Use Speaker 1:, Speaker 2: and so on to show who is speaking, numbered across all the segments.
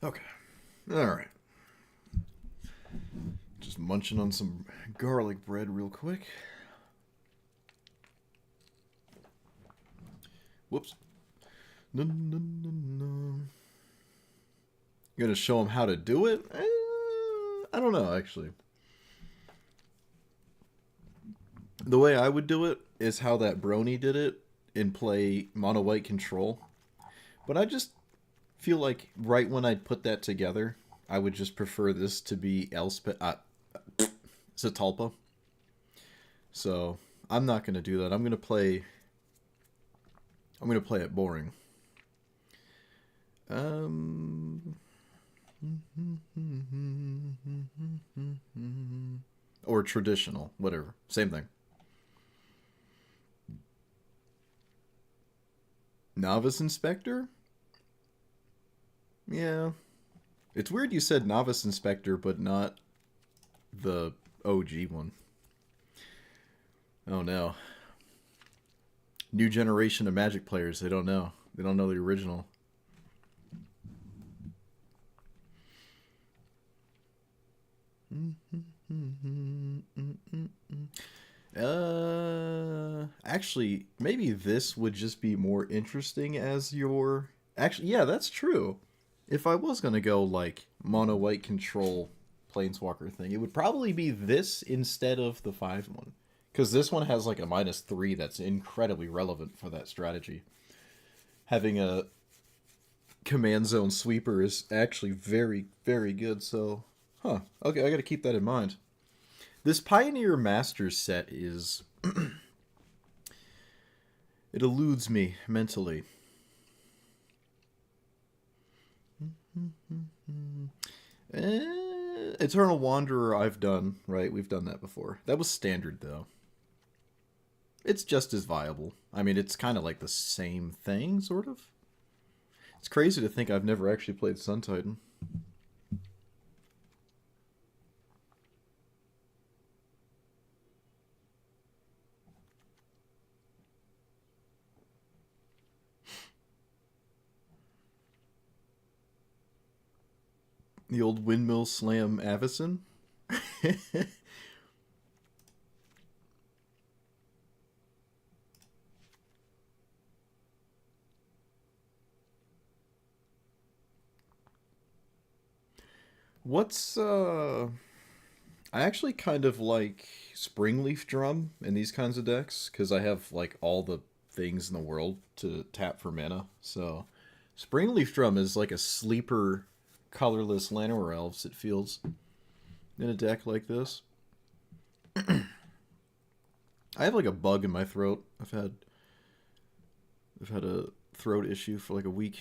Speaker 1: Okay. Alright. Just munching on some garlic bread real quick. Whoops. No, no, no, no. You're gonna show them how to do it? I don't know, actually. The way I would do it is how that Brony did it and play mono white control. But I just feel like right when I'd put that together, I would just prefer this to be Elspeth, Zatalpa. So I'm not gonna do that. I'm gonna play. I'm gonna play it boring. Um, or traditional, whatever. Same thing. Novice Inspector? Yeah. It's weird you said Novice Inspector, but not the OG one. Oh no. New generation of Magic players, they don't know. They don't know the original. Actually, maybe this would just be more interesting as your. Actually, yeah, that's true. If I was gonna go like mono white control planeswalker thing, it would probably be this instead of the 5 one, because this one has like a -3 that's incredibly relevant for that strategy. Having a command zone sweeper is actually very very good. So, huh? Okay, I got to keep that in mind. This Pioneer Masters set is it eludes me mentally. Eternal Wanderer I've done, right? We've done that before. That was standard though. It's just as viable. I mean, it's kind of like the same thing, sort of. It's crazy to think I've never actually played Sun Titan. The old windmill slam Avacyn. What's I actually kind of like Springleaf Drum in these kinds of decks because I have like all the things in the world to tap for mana. So Springleaf Drum is like a sleeper colorless Llanowar Elves, it feels, in a deck like this. I have like a bug in my throat. I've had a throat issue for like a week.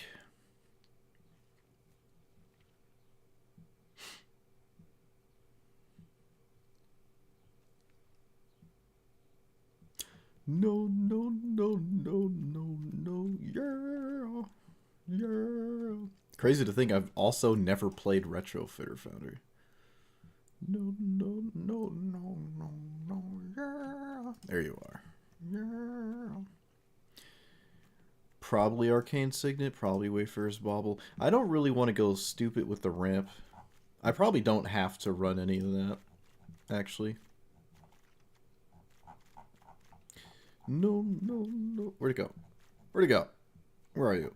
Speaker 1: No, no, no, no, no, no, yeah, yeah. Crazy to think I've also never played Retrofitter Foundry. No, no, no, no, no, no, yeah. There you are. Yeah. Probably Arcane Signet, probably Wayfarer's Bauble. I don't really want to go stupid with the ramp. I probably don't have to run any of that, actually. No, no, no. Where'd it go? Where'd it go? Where are you?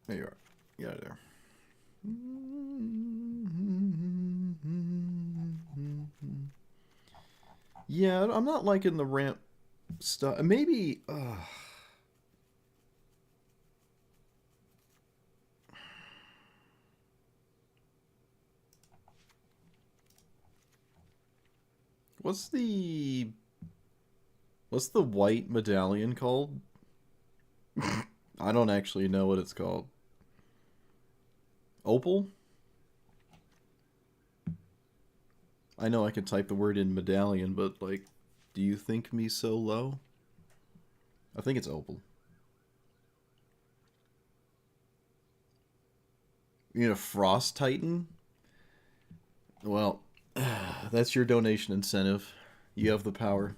Speaker 1: There you are. Get out of there. Yeah, I'm not liking the ramp stuff. Maybe... What's the white medallion called? I don't actually know what it's called. Opal? I know I could type the word in medallion, but like, do you think me so low? I think it's opal. You need a frost titan? Well, that's your donation incentive. You have the power.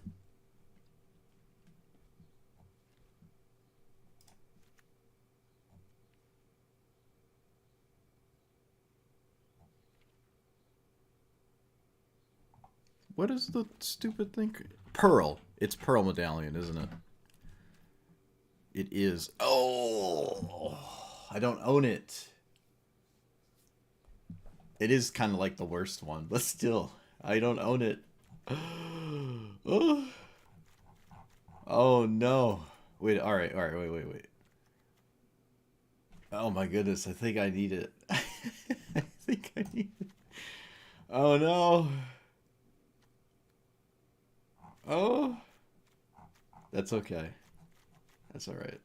Speaker 1: What is the stupid thing? Pearl. It's Pearl Medallion, isn't it? It is. Oh, I don't own it. It is kind of like the worst one, but still, I don't own it. Oh, oh no. Wait, alright, wait. Oh my goodness, I think I need it. I think I need it. Oh no. Oh. That's okay. That's alright.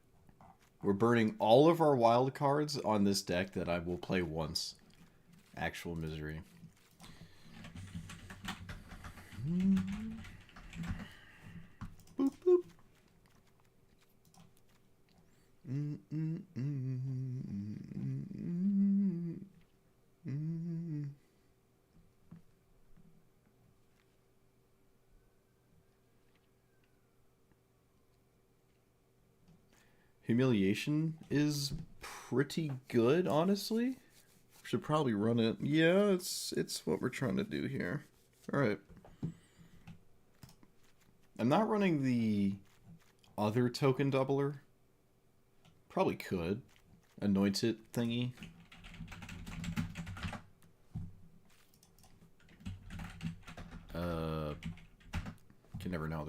Speaker 1: We're burning all of our wild cards on this deck that I will play once. Actual misery. Boop, boop. Humiliation is pretty good, honestly. Should probably run it. Yeah, it's what we're trying to do here. All right. I'm not running the other token doubler. Probably could. Anoint it thingy. Can never know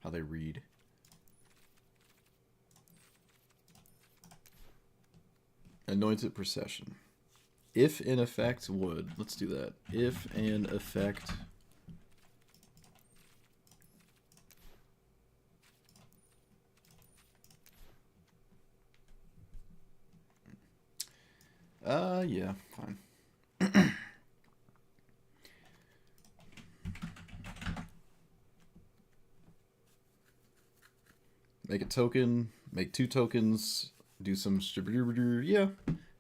Speaker 1: how they read. Anointed Procession. If in effect would. Let's do that. If in effect. Yeah, fine. Make a token, make 2 tokens, do some... Yeah,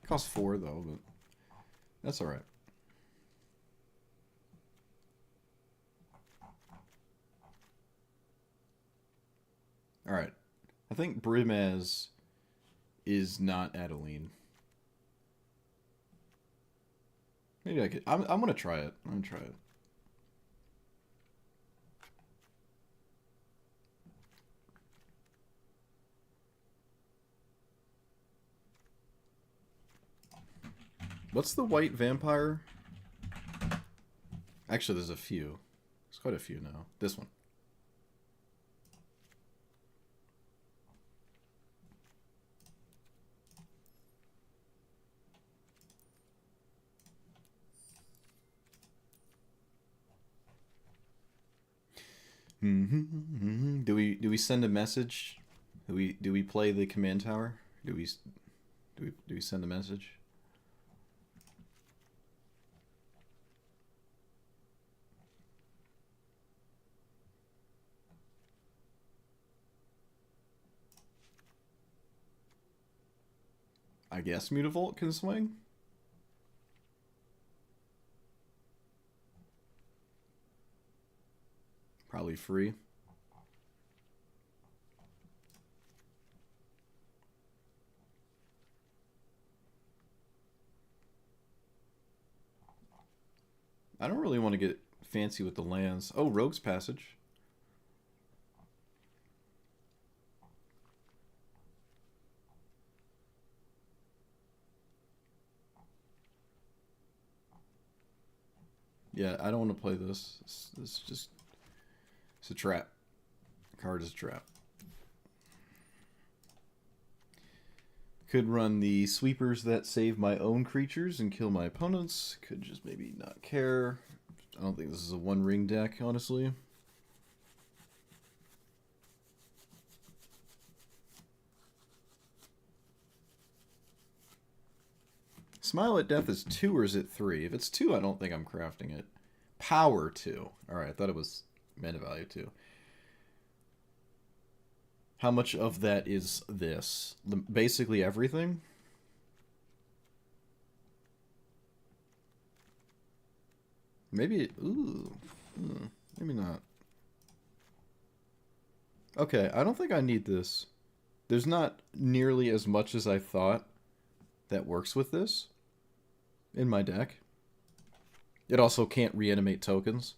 Speaker 1: costs 4 though, but that's alright. Alright. I think Brimaz is not Adeline. Maybe I could... I'm gonna try it. I'm gonna try it. What's the white vampire? Actually, there's a few. There's quite a few now. This one. Do we send a message? Do we play the command tower? Do we send a message? I guess Mutavault can swing. Probably free. I don't really want to get fancy with the lands. Oh, Rogue's Passage. Yeah, I don't want to play this. It's just... It's a trap. Card is a trap. Could run the sweepers that save my own creatures and kill my opponents. Could just maybe not care. I don't think this is a one ring deck, honestly. Smile at Death is 2 or is it 3? If it's 2, I don't think I'm crafting it. Power 2. Alright, I thought it was mana value 2. How much of that is this? Basically everything? Maybe... Ooh. Maybe not. Okay, I don't think I need this. There's not nearly as much as I thought that works with this in my deck. It also can't reanimate tokens.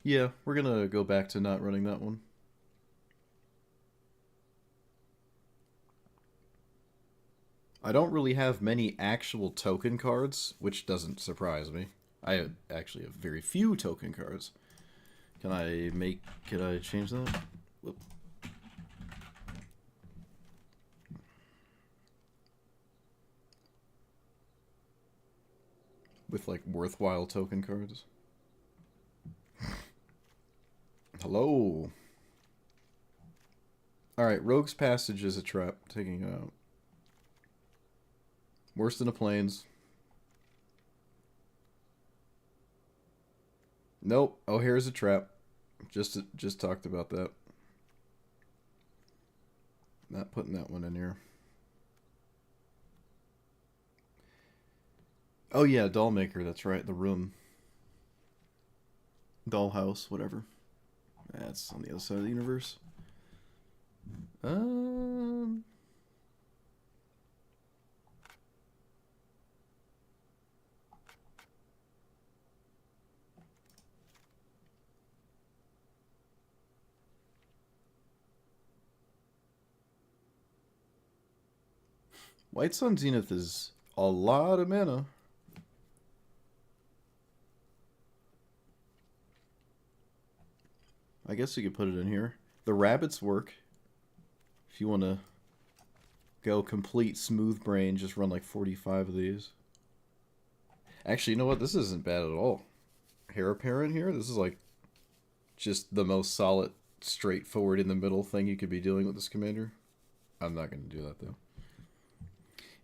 Speaker 1: Yeah, we're gonna go back to not running that one. I don't really have many actual token cards, which doesn't surprise me. I actually have very few token cards. Can I change that? Whoop. With like worthwhile token cards. Hello. Alright, Rogue's Passage is a trap. Taking it out. Worse than a Plains. Nope. Oh, here's a trap. Just talked about that. Not putting that one in here. Oh yeah, Dollmaker, that's right, the room. Dollhouse, whatever. That's on the other side of the universe. White Sun Zenith is a lot of mana. I guess you could put it in here. The rabbits work. If you want to go complete smooth brain, just run like 45 of these. Actually, you know what? This isn't bad at all. Heir Apparent here? This is like just the most solid, straightforward in the middle thing you could be doing with this commander. I'm not going to do that though.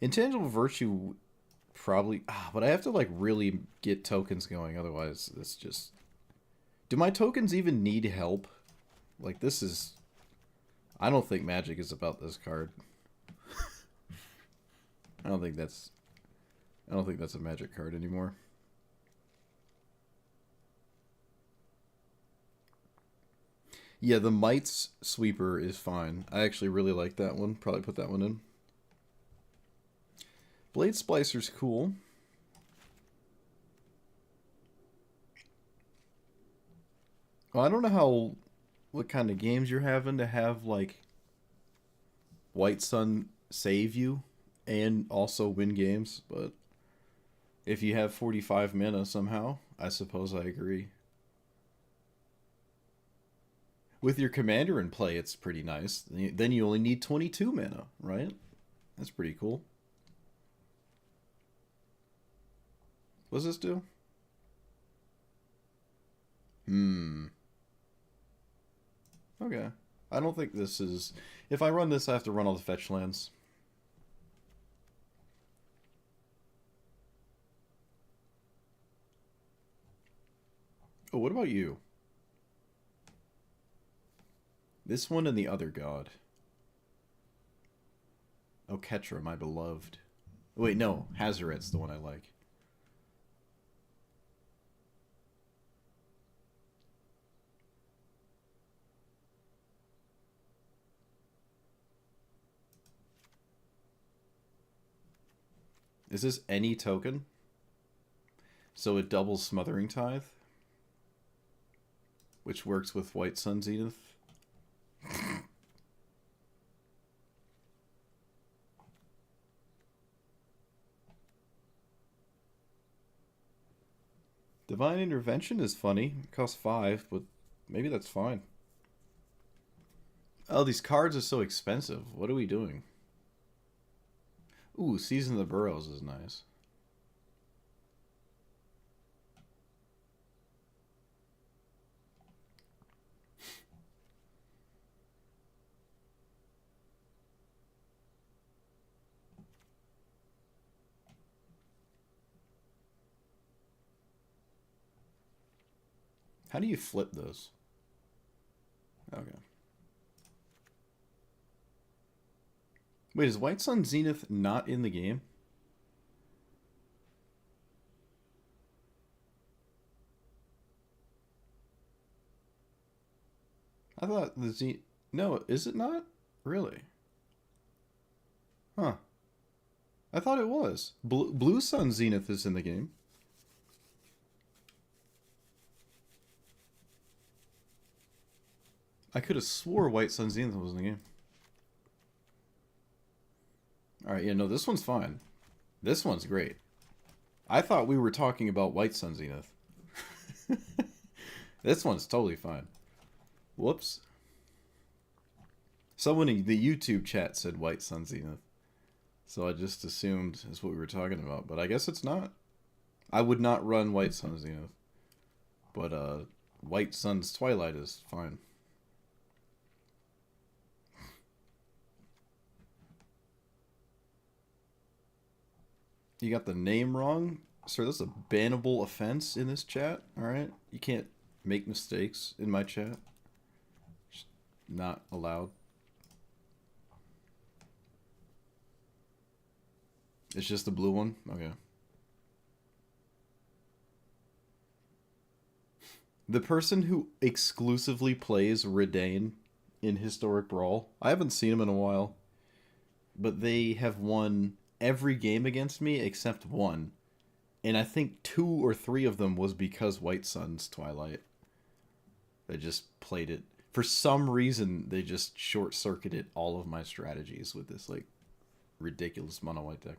Speaker 1: Intangible Virtue probably... but I have to like really get tokens going, otherwise it's just... Do my tokens even need help? Like, this is... I don't think Magic is about this card. I don't think that's a Magic card anymore. Yeah, the Mites Sweeper is fine. I actually really like that one. Probably put that one in. Blade Splicer's cool. Well, I don't know what kind of games you're having to have, like, White Sun save you and also win games, but if you have 45 mana somehow, I suppose I agree. With your commander in play, it's pretty nice. Then you only need 22 mana, right? That's pretty cool. What does this do? Okay. I don't think this is... If I run this, I have to run all the fetch lands. Oh, what about you? This one and the other god. Oh, Ketra, my beloved. Wait, no. Hazoret's the one I like. Is this any token? So it doubles Smothering Tithe? which works with White Sun Zenith. Divine Intervention is funny. It costs 5, but maybe that's fine. Oh, these cards are so expensive. What are we doing? Ooh, Season of the Burrows is nice. How do you flip those? Okay. Wait, is White Sun Zenith not in the game? I thought the Z... No, is it not? Really? Huh. I thought it was. Blue Sun Zenith is in the game. I could have swore White Sun Zenith was in the game. Alright, yeah, no, this one's fine. This one's great. I thought we were talking about White Sun Zenith. This one's totally fine. Whoops. Someone in the YouTube chat said White Sun Zenith. So I just assumed is what we were talking about. But I guess it's not. I would not run White Sun Zenith. But White Sun's Twilight is fine. You got the name wrong? Sir, that's a bannable offense in this chat, alright? You can't make mistakes in my chat. Just not allowed. It's just the blue one? Okay. The person who exclusively plays Redane in Historic Brawl, I haven't seen him in a while, but they have won every game against me except one. And I think 2 or 3 of them was because White Sun's Twilight. They just played it. For some reason, they just short-circuited all of my strategies with this, like, ridiculous mono-white deck.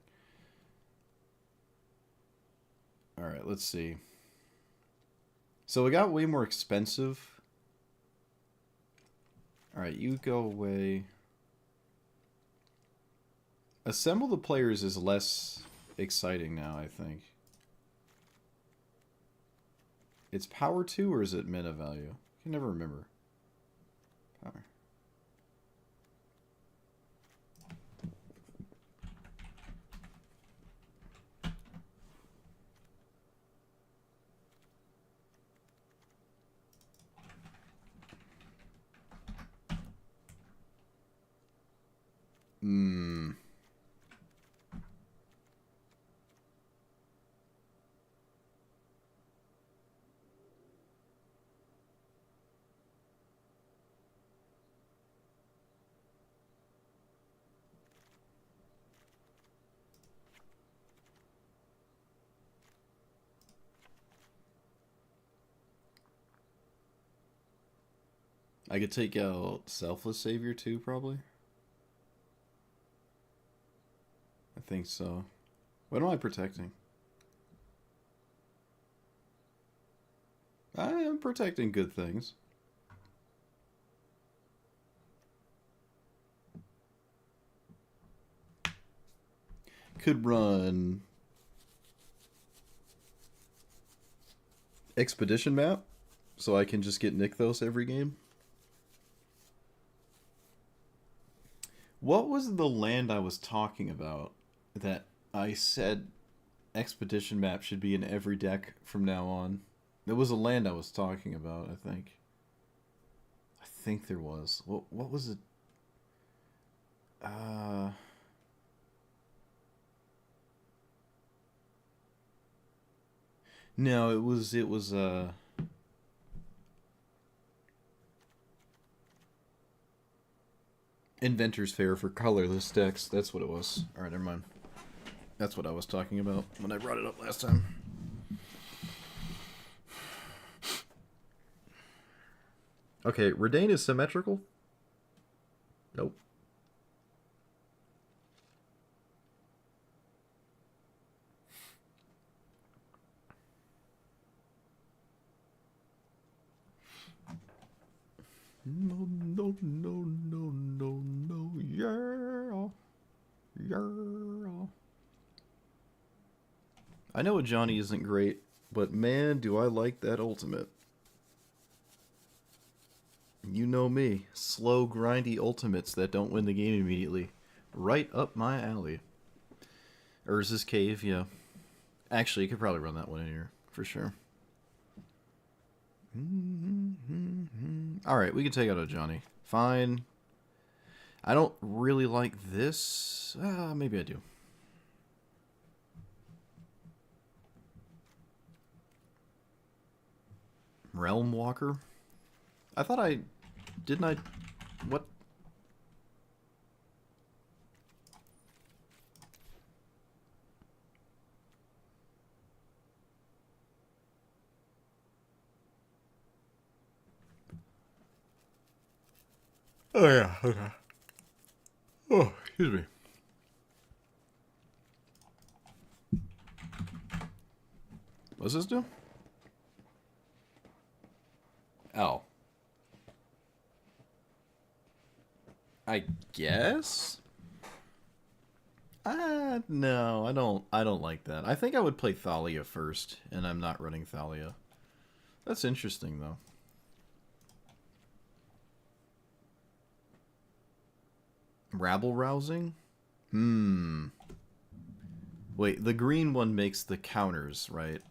Speaker 1: Alright, let's see. So it got way more expensive. Alright, you go away. Assemble the players is less exciting now, I think. It's power 2 or is it mana value? I can never remember. Power. I could take out Selfless Savior too, probably. I think so. What am I protecting? I am protecting good things. Could run Expedition Map, so I can just get Nykthos every game. What was the land I was talking about that I said Expedition Map should be in every deck from now on? There was a land I was talking about, I think. I think there was. What was it? No, it was Inventor's Fair for colorless decks. That's what it was. Alright, never mind. That's what I was talking about when I brought it up last time. Okay, Redane is symmetrical? Nope. No, no, no, no, no, no, yeah. Yeah. I know a Johnny isn't great, but man, do I like that ultimate. You know me. Slow, grindy ultimates that don't win the game immediately. Right up my alley. Urza's Cave, yeah. Actually, you could probably run that one in here, for sure. Alright, we can take out a Johnny. Fine. I don't really like this. Maybe I do. Realm Walker? I thought I... Didn't I... What? Oh, yeah, okay. Oh, excuse me. What's this do? Oh. I guess? No, I don't like that. I think I would play Thalia first, and I'm not running Thalia. That's interesting, though. Rabble rousing? Hmm. Wait, the green one makes the counters, right?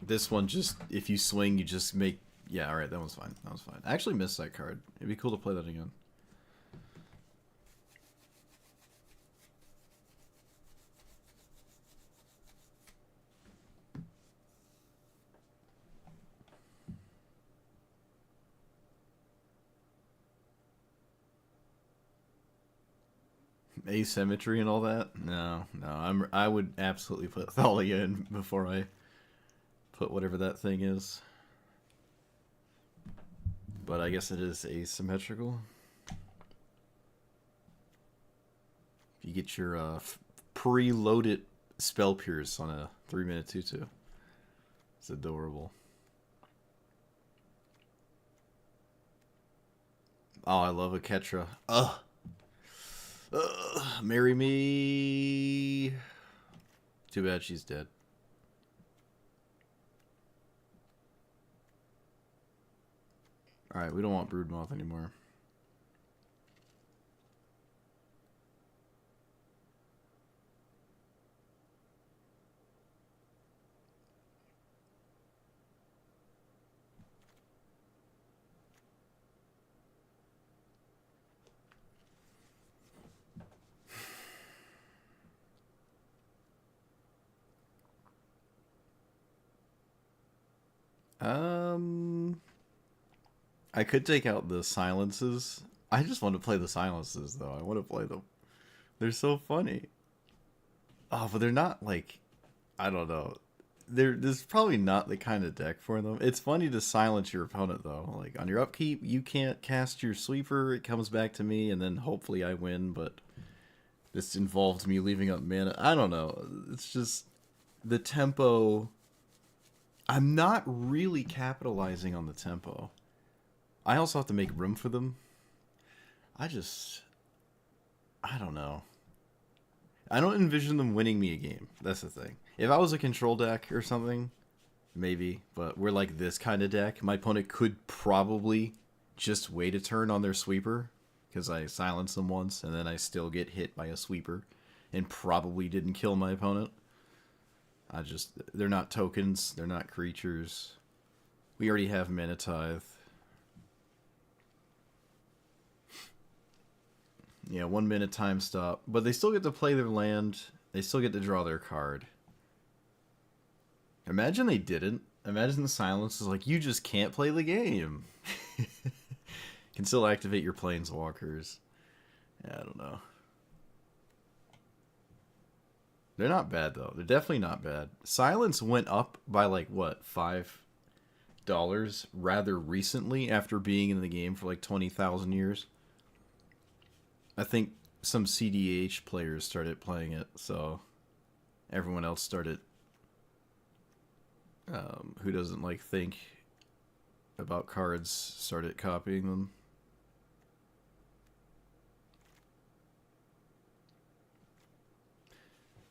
Speaker 1: This one just, if you swing, you just make... Yeah, alright, that one's fine. That was fine. I actually missed that card. It'd be cool to play that again. Asymmetry and all that? No, no. I would absolutely put Thalia in before I put whatever that thing is. But I guess it is asymmetrical. You get your pre-loaded Spell Pierce on a 3-minute 2/2. It's adorable. Oh, I love a Ketra. Ugh. Marry me. Too bad she's dead. Alright, we don't want Broodmoth anymore. I could take out the silences. I just want to play the silences, though. I want to play them. They're so funny. Oh, but they're not, like... I don't know. There's probably not the kind of deck for them. It's funny to silence your opponent, though. Like, on your upkeep, you can't cast your sweeper. It comes back to me, and then hopefully I win, but... This involved me leaving up mana. I don't know. It's just... The tempo... I'm not really capitalizing on the tempo. I also have to make room for them. I don't know. I don't envision them winning me a game. That's the thing. If I was a control deck or something, maybe. But we're like this kind of deck. My opponent could probably just wait a turn on their sweeper. Because I silenced them once and then I still get hit by a sweeper. And probably didn't kill my opponent. They're not tokens. They're not creatures. We already have Mana Tithe. Yeah, 1 minute time stop. But they still get to play their land. They still get to draw their card. Imagine they didn't. Imagine the silence is like, you just can't play the game. Can still activate your planeswalkers. Yeah, I don't know. They're not bad, though. They're definitely not bad. Silence went up by, like, what, 5 rather recently after being in the game for like 20,000 years. I think some CDH players started playing it, so everyone else started who doesn't like think about cards started copying them.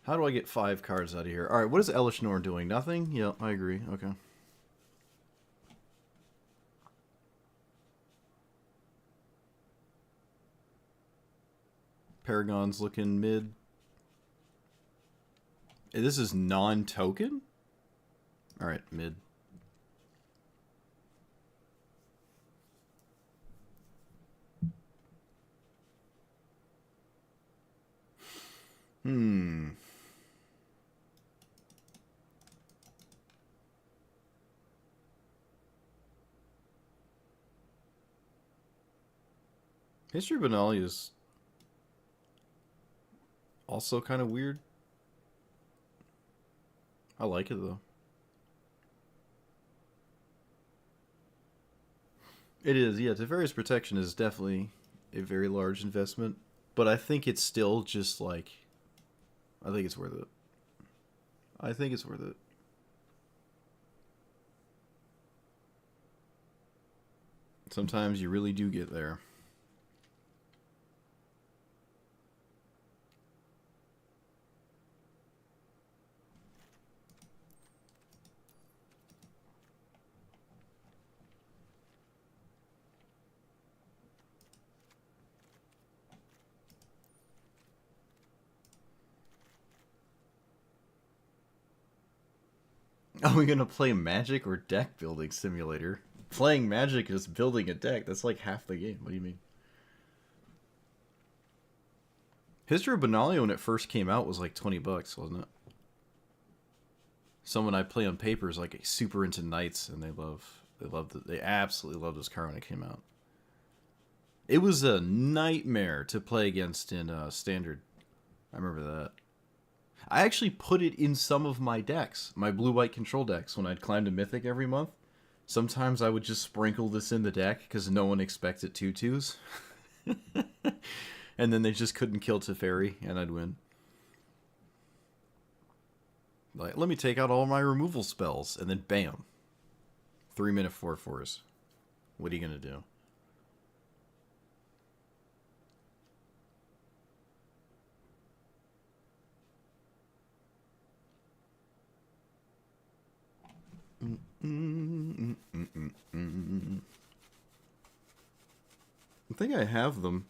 Speaker 1: How do I get 5 cards out of here? Alright, what is Elishnor doing? Nothing? Yeah, I agree. Okay. Paragon's looking mid. This is non-token? Alright, mid. History Benalia is also kind of weird. I like it though. It is, yeah. Teferi's Protection is definitely a very large investment, but I think it's still just like, I think it's worth it. I think it's worth it. Sometimes you really do get there. Are we gonna play Magic or deck building simulator? Playing Magic is building a deck. That's like half the game. What do you mean? History of Benalia when it first came out was like $20, wasn't it? Someone I play on paper is like super into Knights, and they absolutely loved this card when it came out. It was a nightmare to play against in Standard. I remember that. I actually put it in some of my decks, my blue-white control decks, when I'd climb to Mythic every month. Sometimes I would just sprinkle this in the deck because no one expects it 2/2s. And then they just couldn't kill Teferi, and I'd win. Like, let me take out all my removal spells, and then bam. 3-minute 4/4s. What are you going to do? I think I have them.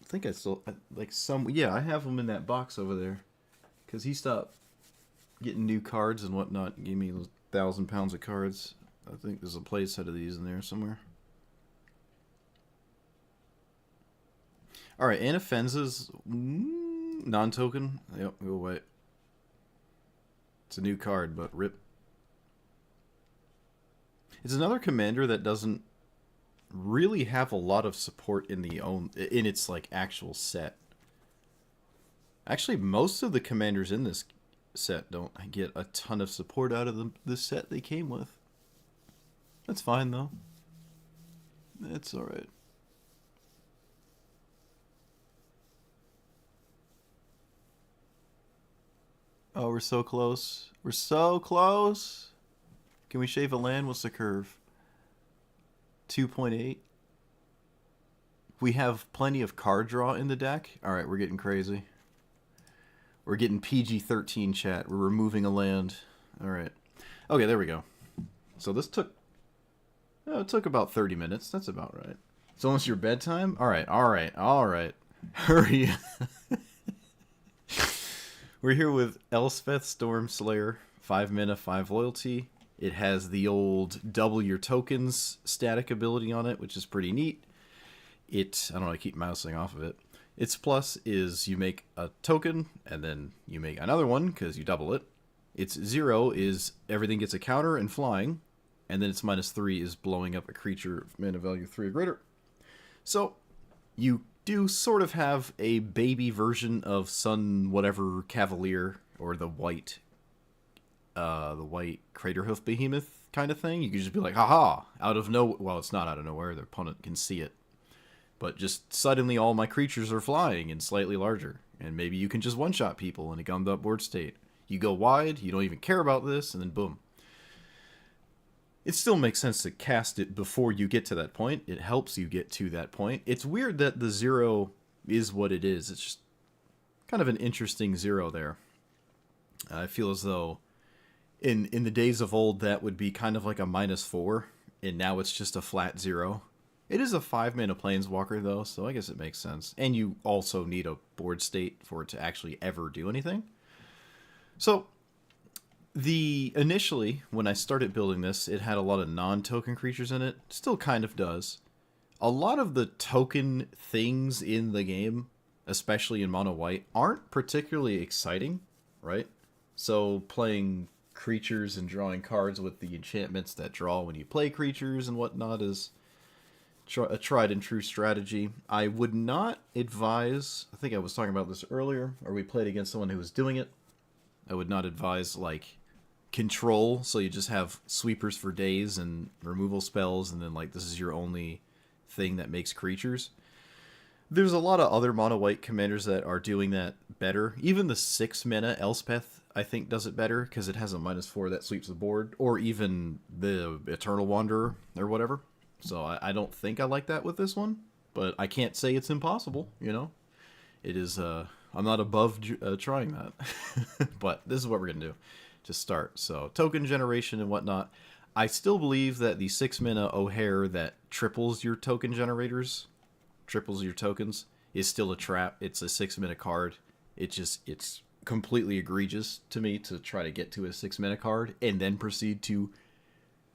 Speaker 1: I think I still, like some, yeah, I have them in that box over there. Because he stopped getting new cards and whatnot and gave me 1,000 pounds of cards. I think there's a play set of these in there somewhere. Alright, Anafenza's non-token. Yep, go away. It's a new card, but rip. It's another commander that doesn't really have a lot of support in its like actual set. Actually, most of the commanders in this set don't get a ton of support out of the set they came with. That's fine though. That's all right. Oh, we're so close. We're so close. Can we shave a land? What's the curve? 2.8. We have plenty of card draw in the deck. Alright, we're getting crazy. We're getting PG-13 chat. We're removing a land. Alright. Okay, there we go. So this took... Oh, it took about 30 minutes. That's about right. It's almost your bedtime? Alright, alright, alright. Hurry. We're here with Elspeth Stormslayer. 5 mana, 5 loyalty. It has the old double your tokens static ability on it, which is pretty neat. I don't know, I keep mousing off of it. Its plus is you make a token, and then you make another one, because you double it. Its 0 is everything gets a counter and flying, and then its -3 is blowing up a creature of mana value 3 or greater. So, you do sort of have a baby version of Sun whatever Cavalier, or the white Craterhoof Behemoth kind of thing. You could just be like, haha, out of no, well, it's not out of nowhere. The opponent can see it. But just suddenly all my creatures are flying and slightly larger. And maybe you can just one-shot people in a gummed up board state. You go wide, you don't even care about this, and then boom. It still makes sense to cast it before you get to that point. It helps you get to that point. It's weird that the 0 is what it is. It's just kind of an interesting 0 there. I feel as though in the days of old that would be kind of like a -4, and now it's just a flat 0. It is a 5-mana planeswalker though, so I guess it makes sense. And you also need a board state for it to actually ever do anything. So initially when I started building this, it had a lot of non-token creatures in it. Still kind of does. A lot of the token things in the game, especially in mono white, aren't particularly exciting, right? So playing creatures and drawing cards with the enchantments that draw when you play creatures and whatnot is a tried and true strategy. I would not advise, I think I was talking about this earlier, or we played against someone who was doing it. I would not advise like control, so you just have sweepers for days and removal spells, and then like this is your only thing that makes creatures. There's a lot of other mono white commanders that are doing that better. Even the 6-mana Elspeth, I think, does it better because it has a -4 that sweeps the board, or even the Eternal Wanderer or whatever. So I don't think I like that with this one, but I can't say it's impossible, you know? It is, I'm not above trying that. But this is what we're going to do to start. So token generation and whatnot. I still believe that the 6-mana O'Hare that triples your token generators, triples your tokens, is still a trap. It's a 6-mana card. It's completely egregious to me to try to get to a 6-mana card and then proceed to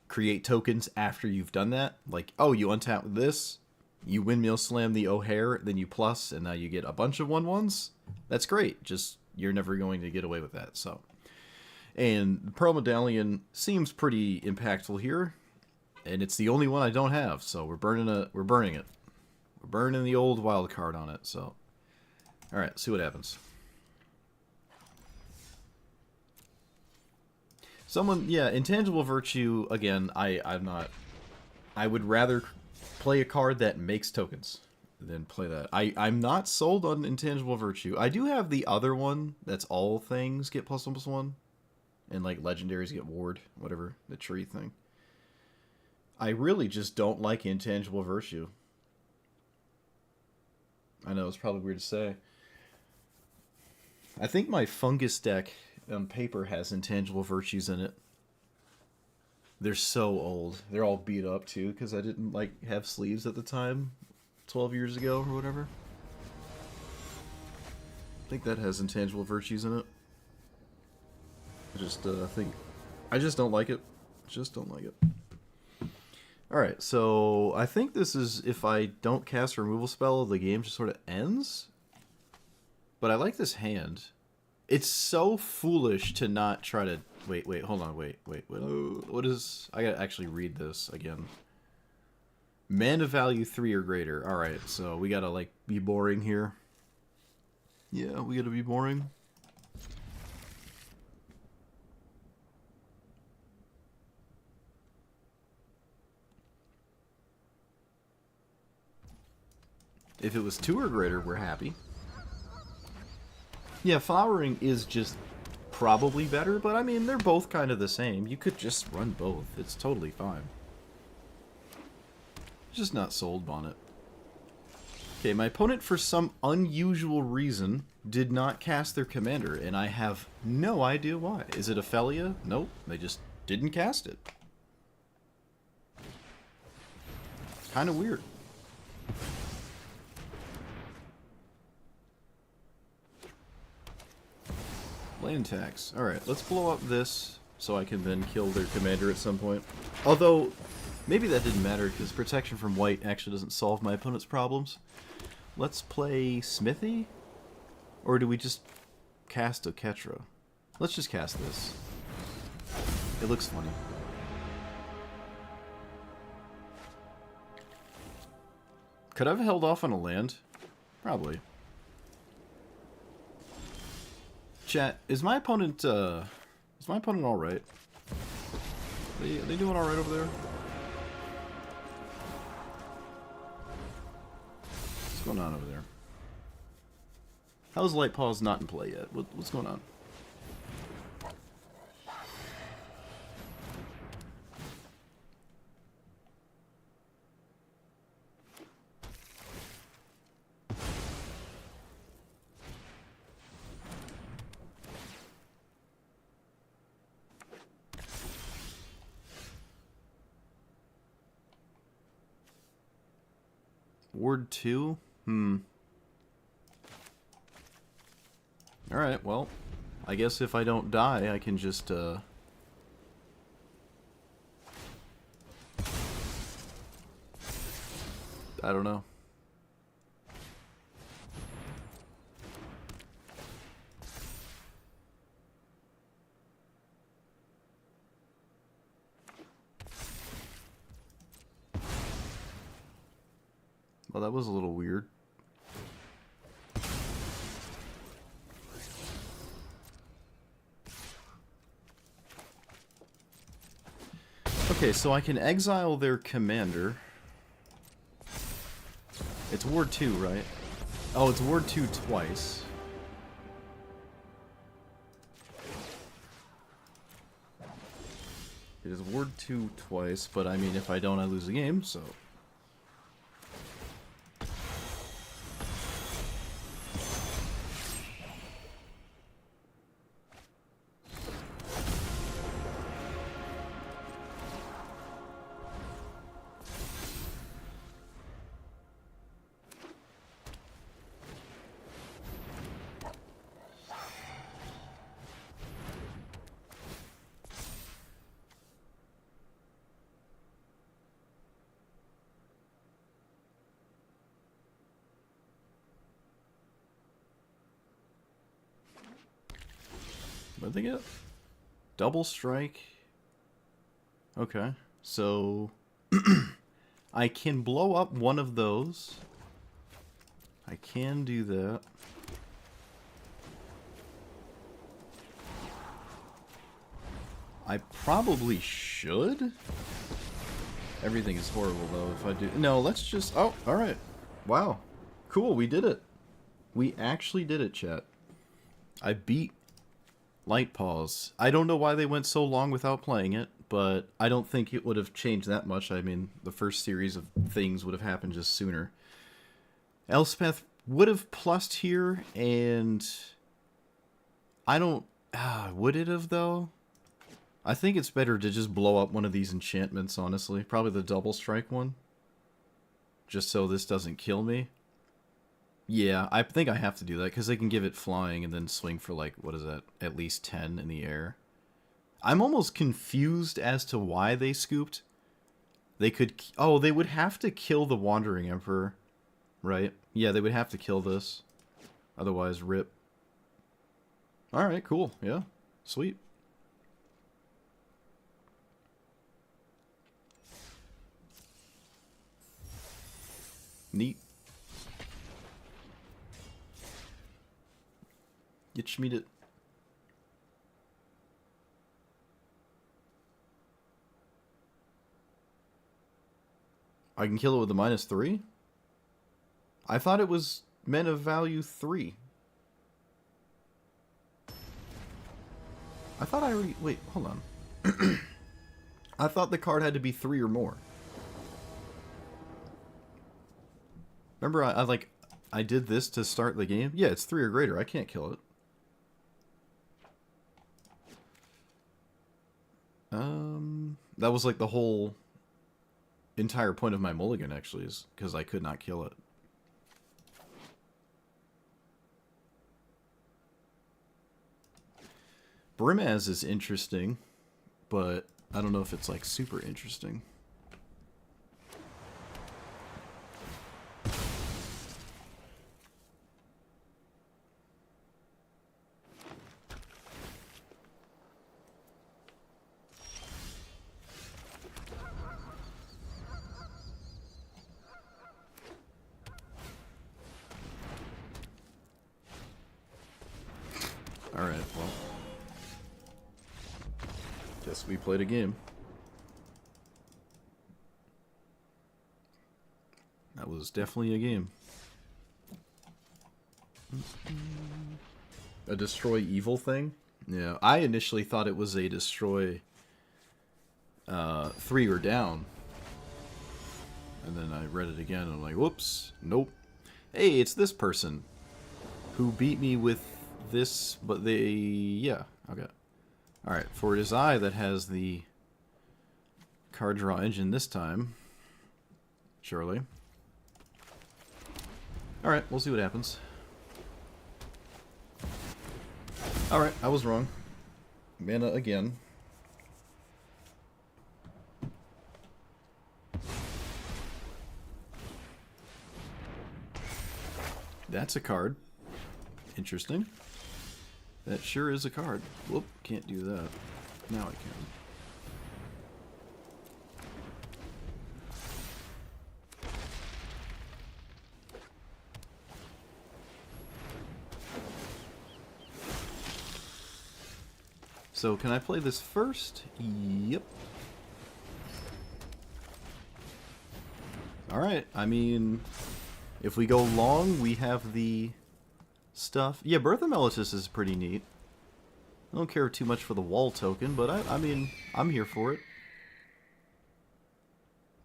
Speaker 1: create tokens after you've done that. Like, oh, you untap this, you windmill slam the O'Hare, then you plus, and now you get a bunch of 1/1s. That's great. Just, you're never going to get away with that. So, and the Pearl Medallion seems pretty impactful here, and it's the only one I don't have. So we're burning it. We're burning the old wild card on it. So, all right, see what happens. Someone, yeah, Intangible Virtue, again, I'm not, I would rather play a card that makes tokens than play that. I'm not sold on Intangible Virtue. I do have the other one that's all things get +1/+1, and like legendaries get ward, whatever, the tree thing. I really just don't like Intangible Virtue. I know, it's probably weird to say. I think my Fungus deck on paper has Intangible Virtues in it. They're so old. They're all beat up too because I didn't like have sleeves at the time, 12 years ago or whatever. I think that has Intangible Virtues in it. I just I just don't like it. Just don't like it. Alright, so I think this is, if I don't cast a removal spell, the game just sort of ends. But I like this hand. It's so foolish to not try to... Wait, hold on, wait. What is... I gotta actually read this again. Mana value 3 or greater. Alright, so we gotta, like, be boring here. Yeah, we gotta be boring. If it was 2 or greater, we're happy. Yeah, flowering is just probably better, but I mean, they're both kind of the same. You could just run both. It's totally fine. Just not sold on it. Okay, my opponent, for some unusual reason, did not cast their commander, and I have no idea why. Is it Ophelia? Nope, they just didn't cast it. Kind of weird. Land tax. Alright, let's blow up this so I can then kill their commander at some point. Although, maybe that didn't matter because protection from white actually doesn't solve my opponent's problems. Let's play Smithy? Or do we just cast a Ketra? Let's just cast this. It looks funny. Could I have held off on a land? Probably. Chat, is my opponent alright?
Speaker 2: Are they doing alright over there? What's going on over there? How's Light Paws not in play yet? What's going on? Ward 2? Alright, well, I guess if I don't die, I can just, I don't know. Well, that was a little weird. Okay, so I can exile their commander. It's Ward 2, right? Oh, it's Ward 2 twice. It is Ward 2 twice, but I mean, if I don't, I lose the game, so... What'd they get? Double strike. Okay, so I can blow up one of those. I can do that. I probably should. Everything is horrible though if I do. No, let's just... Oh, alright. Wow. Cool, we did it. We actually did it, chat. I beat Light Paws. I don't know why they went so long without playing it, but I don't think it would have changed that much. I mean, the first series of things would have happened just sooner. Elspeth would have plussed here, and I don't... would it have, though? I think it's better to just blow up one of these enchantments, honestly. Probably the double strike one. Just so this doesn't kill me. Yeah, I think I have to do that, because they can give it flying and then swing for, like, what is that, at least 10 in the air. I'm almost confused as to why they scooped. They could... Oh, they would have to kill the Wandering Emperor, right? Yeah, they would have to kill this. Otherwise, rip. Alright, cool. Yeah, sweet. Neat. Get schmieded. I can kill it with a -3? I thought it was men of value 3. I thought I already... Wait, hold on. I thought the card had to be 3 or more. Remember, I did this to start the game? Yeah, it's 3 or greater. I can't kill it. That was like the whole entire point of my mulligan, actually, is because I could not kill it. Brimaz is interesting, but I don't know if it's like super interesting. Alright, well. Guess we played a game. was definitely a game.
Speaker 1: A destroy evil thing?
Speaker 2: Yeah, I initially thought it was a destroy 3 or down. And then I read it again and I'm like, whoops, nope. Hey, it's this person who beat me with this, but they... yeah, okay. Alright, for it is I that has the card draw engine this time. Surely. Alright, we'll see what happens.
Speaker 1: Alright, I was wrong. Mana again.
Speaker 2: That's a card. Interesting. That sure is a card. Whoop, can't do that. Now I can. So, can I play this first? Yep. Alright, I mean, if we go long, we have the stuff. Yeah, Birth of Meletis is pretty neat. I don't care too much for the wall token, but I mean, I'm here for it.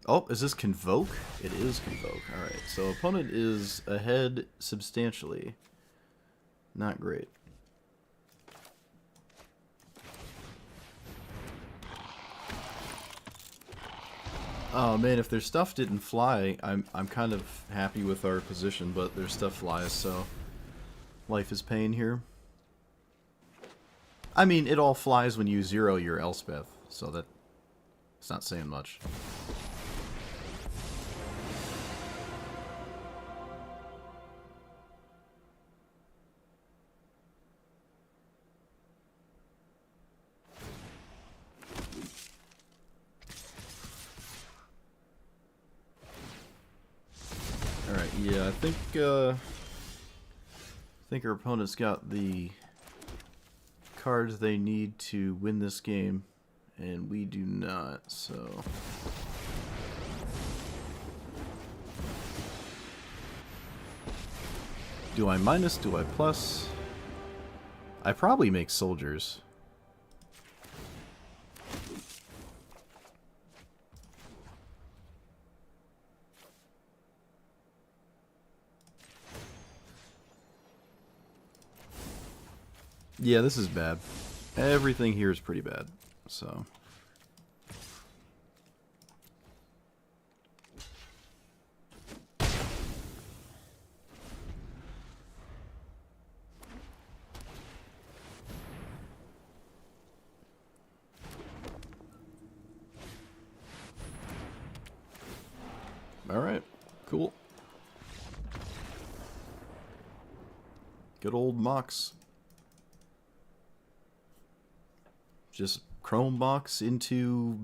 Speaker 2: Oh, is this Convoke? It is Convoke. Alright, so opponent is ahead substantially. Not great. Oh man, if their stuff didn't fly, I'm kind of happy with our position, but their stuff flies, so life is pain here. I mean, it all flies when you zero your Elspeth, so that it's not saying much. Alright, yeah, I think our opponent's got the cards they need to win this game, and we do not, so... Do I minus? Do I plus? I probably make soldiers. Yeah, this is bad. Everything here is pretty bad, so... Alright, cool. Good old Mox. Just Chrome Mox into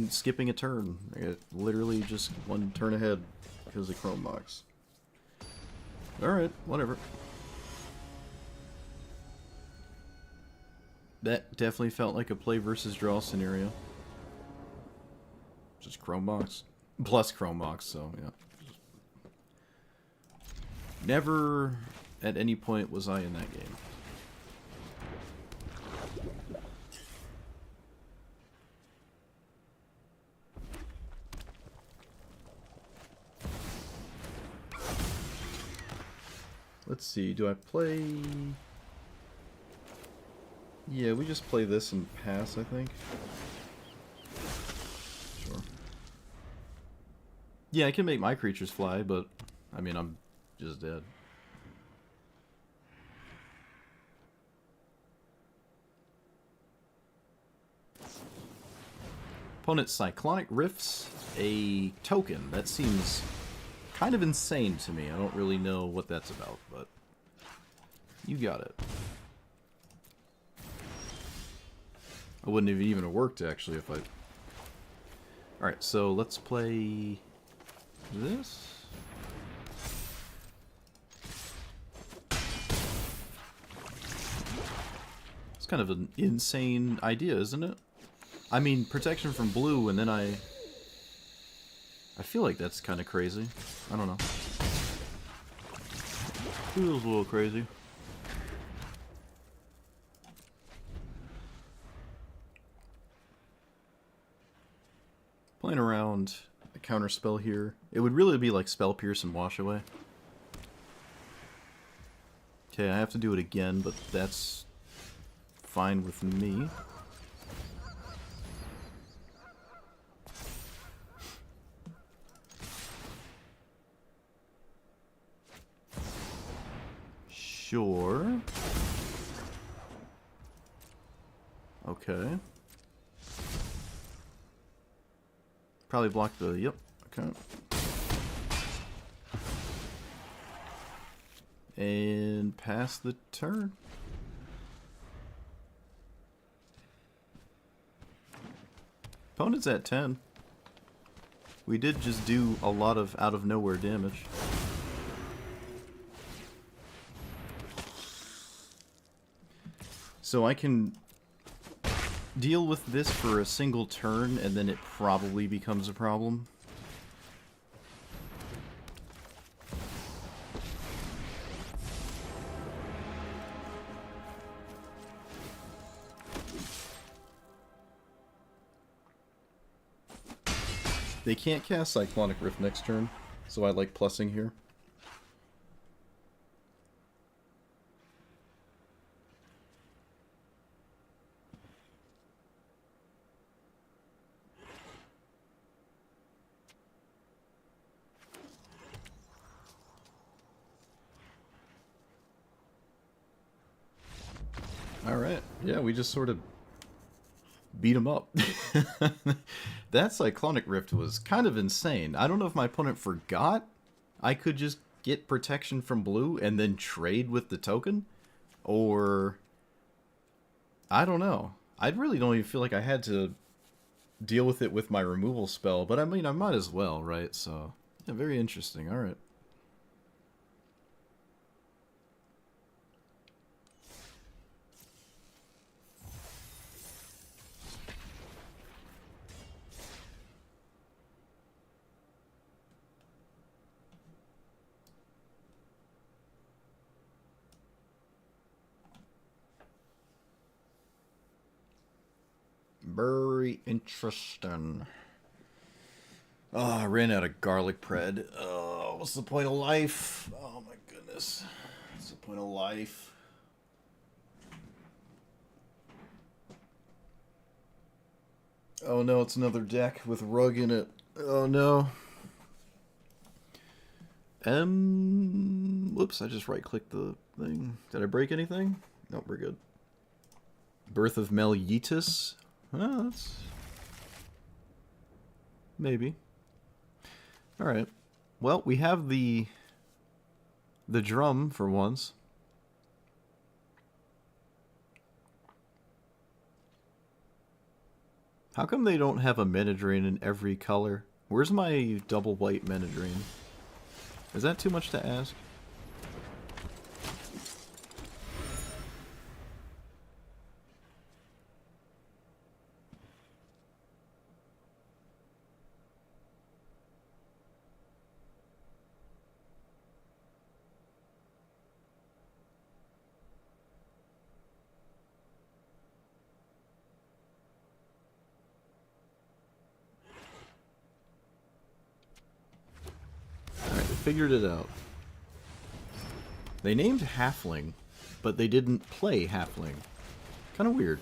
Speaker 2: skipping a turn. It literally just one turn ahead because of Chrome Mox. Alright, whatever. That definitely felt like a play versus draw scenario. Just Chrome Mox. Plus Chrome Mox, so yeah. Never at any point was I in that game. Let's see, do I play... Yeah, we just play this and pass, I think. Sure. Yeah, I can make my creatures fly, but, I mean, I'm just dead. Opponent Cyclonic Rifts a token. That seems kind of insane to me. I don't really know what that's about, but you got it. I wouldn't have even worked, actually, if I... Alright, so let's play this. It's kind of an insane idea, isn't it? I mean, protection from blue, and then I... I feel like that's kind of crazy. I don't know. Feels a little crazy. Playing around a counter spell here. It would really be like Spell Pierce and Wash Away. Okay, I have to do it again, but that's fine with me. Sure. Okay. Probably block the... Yep. Okay. And pass the turn. Opponent's at 10. We did just do a lot of out-of-nowhere damage. So I can deal with this for a single turn, and then it probably becomes a problem. They can't cast Cyclonic Rift next turn, so I like plussing here. Alright, yeah, we just sort of beat him up. That Cyclonic Rift was kind of insane. I don't know if my opponent forgot I could just get protection from blue and then trade with the token, or I don't know. I really don't even feel like I had to deal with it with my removal spell, but I mean, I might as well, right? So, yeah, very interesting. Alright. Very interesting. Oh, I ran out of garlic bread. Oh, what's the point of life? Oh my goodness. What's the point of life? Oh no, it's another deck with rug in it. Oh no. Whoops, I just right-clicked the thing. Did I break anything? Nope, we're good. Birth of Melyitis? Oh, that's... maybe. Alright. Well, we have the drum for once. How come they don't have a mana drain in every color? Where's my double white mana drain? Is that too much to ask? Alright, they figured it out. They named Halfling, but they didn't play Halfling. Kind of weird.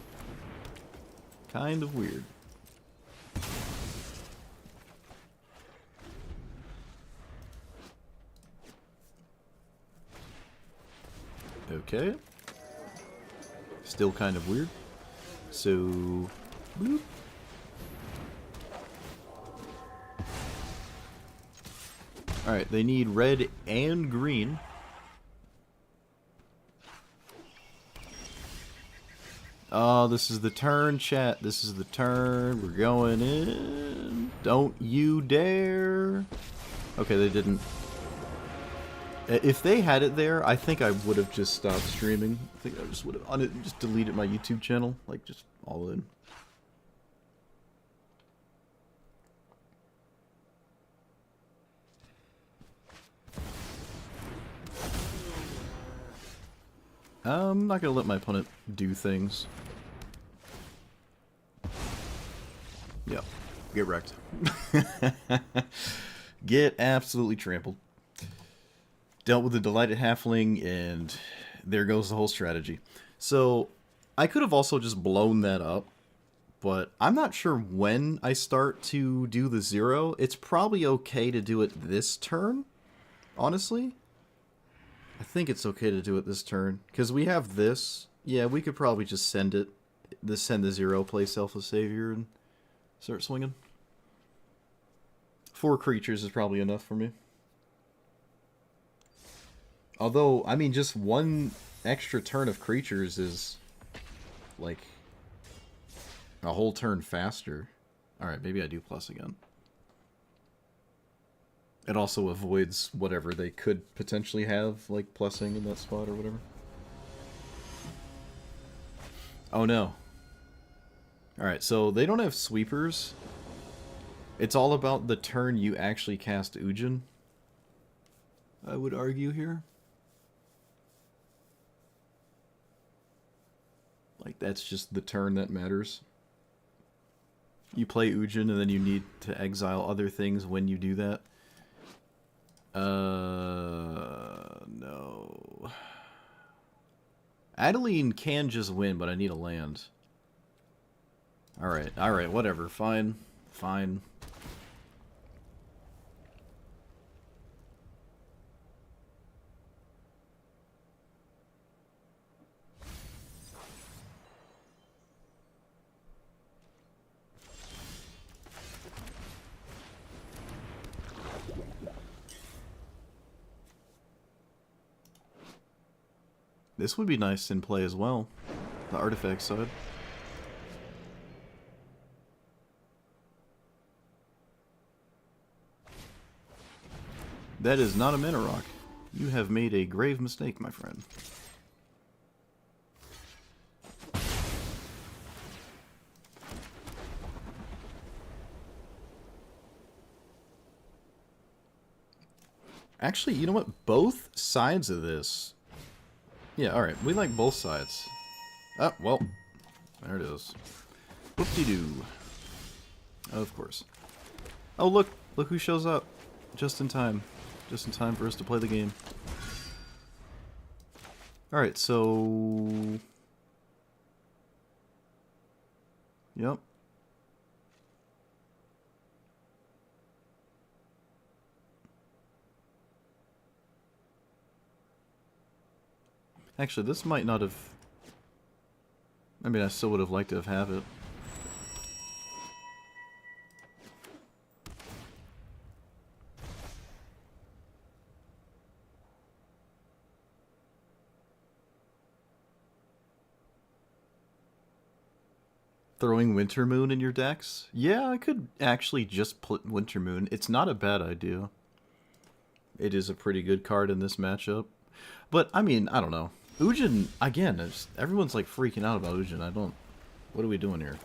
Speaker 2: Kind of weird. Okay. Still kind of weird. So... bloop. Alright, they need red and green. Oh, this is the turn, chat. This is the turn. We're going in. Don't you dare. Okay, they didn't. If they had it there, I think I would have just stopped streaming. I think I just would have just deleted my YouTube channel. Like, just all in. I'm not gonna let my opponent do things. Yep. Get wrecked. Get absolutely trampled. Dealt with the delighted halfling, and there goes the whole strategy. So, I could have also just blown that up, but I'm not sure when I start to do the 0. It's probably okay to do it this turn, honestly. I think it's okay to do it this turn, because we have this. Yeah, we could probably just send the 0, play Selfless Savior, and start swinging. 4 creatures is probably enough for me. Although, I mean, just 1 extra turn of creatures is, like, a whole turn faster. Alright, maybe I do plus again. It also avoids whatever they could potentially have, like, plussing in that spot or whatever. Oh no. Alright, so they don't have sweepers. It's all about the turn you actually cast Ujin, I would argue here. Like, that's just the turn that matters. You play Ujin, and then you need to exile other things when you do that. No. Adeline can just win, but I need a land. Alright, whatever. Fine. Fine. This would be nice in play as well. The artifact side. That is not a mana rock. You have made a grave mistake, my friend. Actually, you know what? Both sides of this... Yeah, alright. We like both sides. Oh, well. There it is. Whoop-de-doo. Of course. Oh, look! Look who shows up. Just in time. Just in time for us to play the game. Alright, so... Yep. Actually, this might not have... I mean, I still would have liked to have it. Throwing Winter Moon in your decks? Yeah, I could actually just put Winter Moon. It's not a bad idea. It is a pretty good card in this matchup. But, I mean, I don't know. Ujin, again, everyone's like freaking out about Ujin. What are we doing here?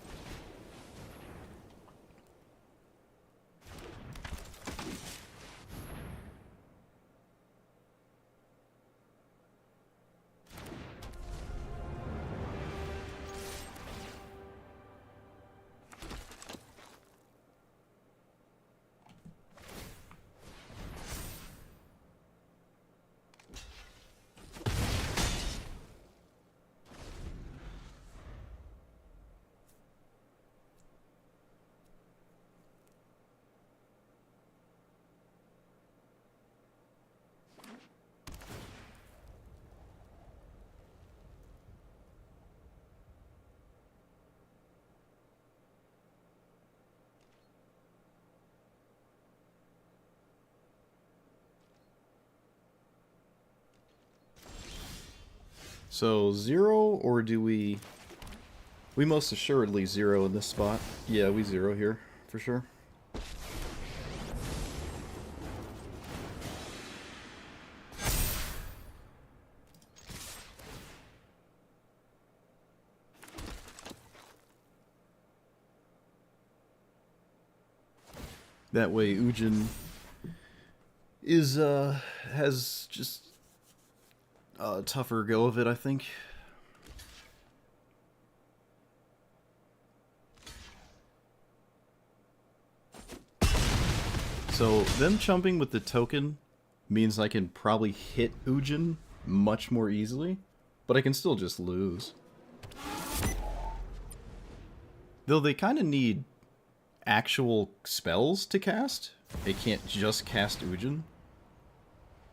Speaker 2: So, 0, or do we... We most assuredly 0 in this spot. Yeah, we 0 here, for sure. That way Ujin is, has just tougher go of it, I think. So, them chumping with the token means I can probably hit Ujin much more easily, but I can still just lose. Though they kind of need actual spells to cast. They can't just cast Ujin.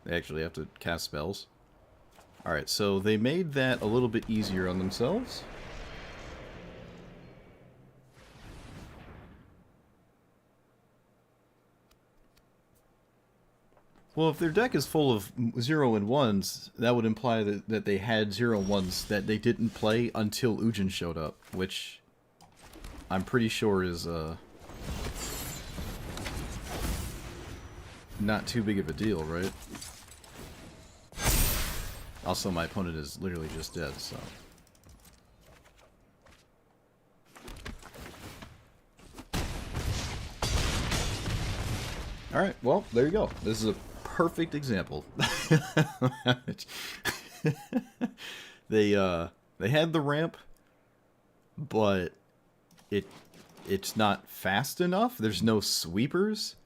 Speaker 2: They actually have to cast spells. Alright, so they made that a little bit easier on themselves. Well, if their deck is full of 0 and 1s, that would imply that they had 0 and 1s that they didn't play until Ujin showed up, which I'm pretty sure is not too big of a deal, right? Also, my opponent is literally just dead, so... Alright, well, there you go. This is a perfect example. They had the ramp, but it's not fast enough. There's no sweepers.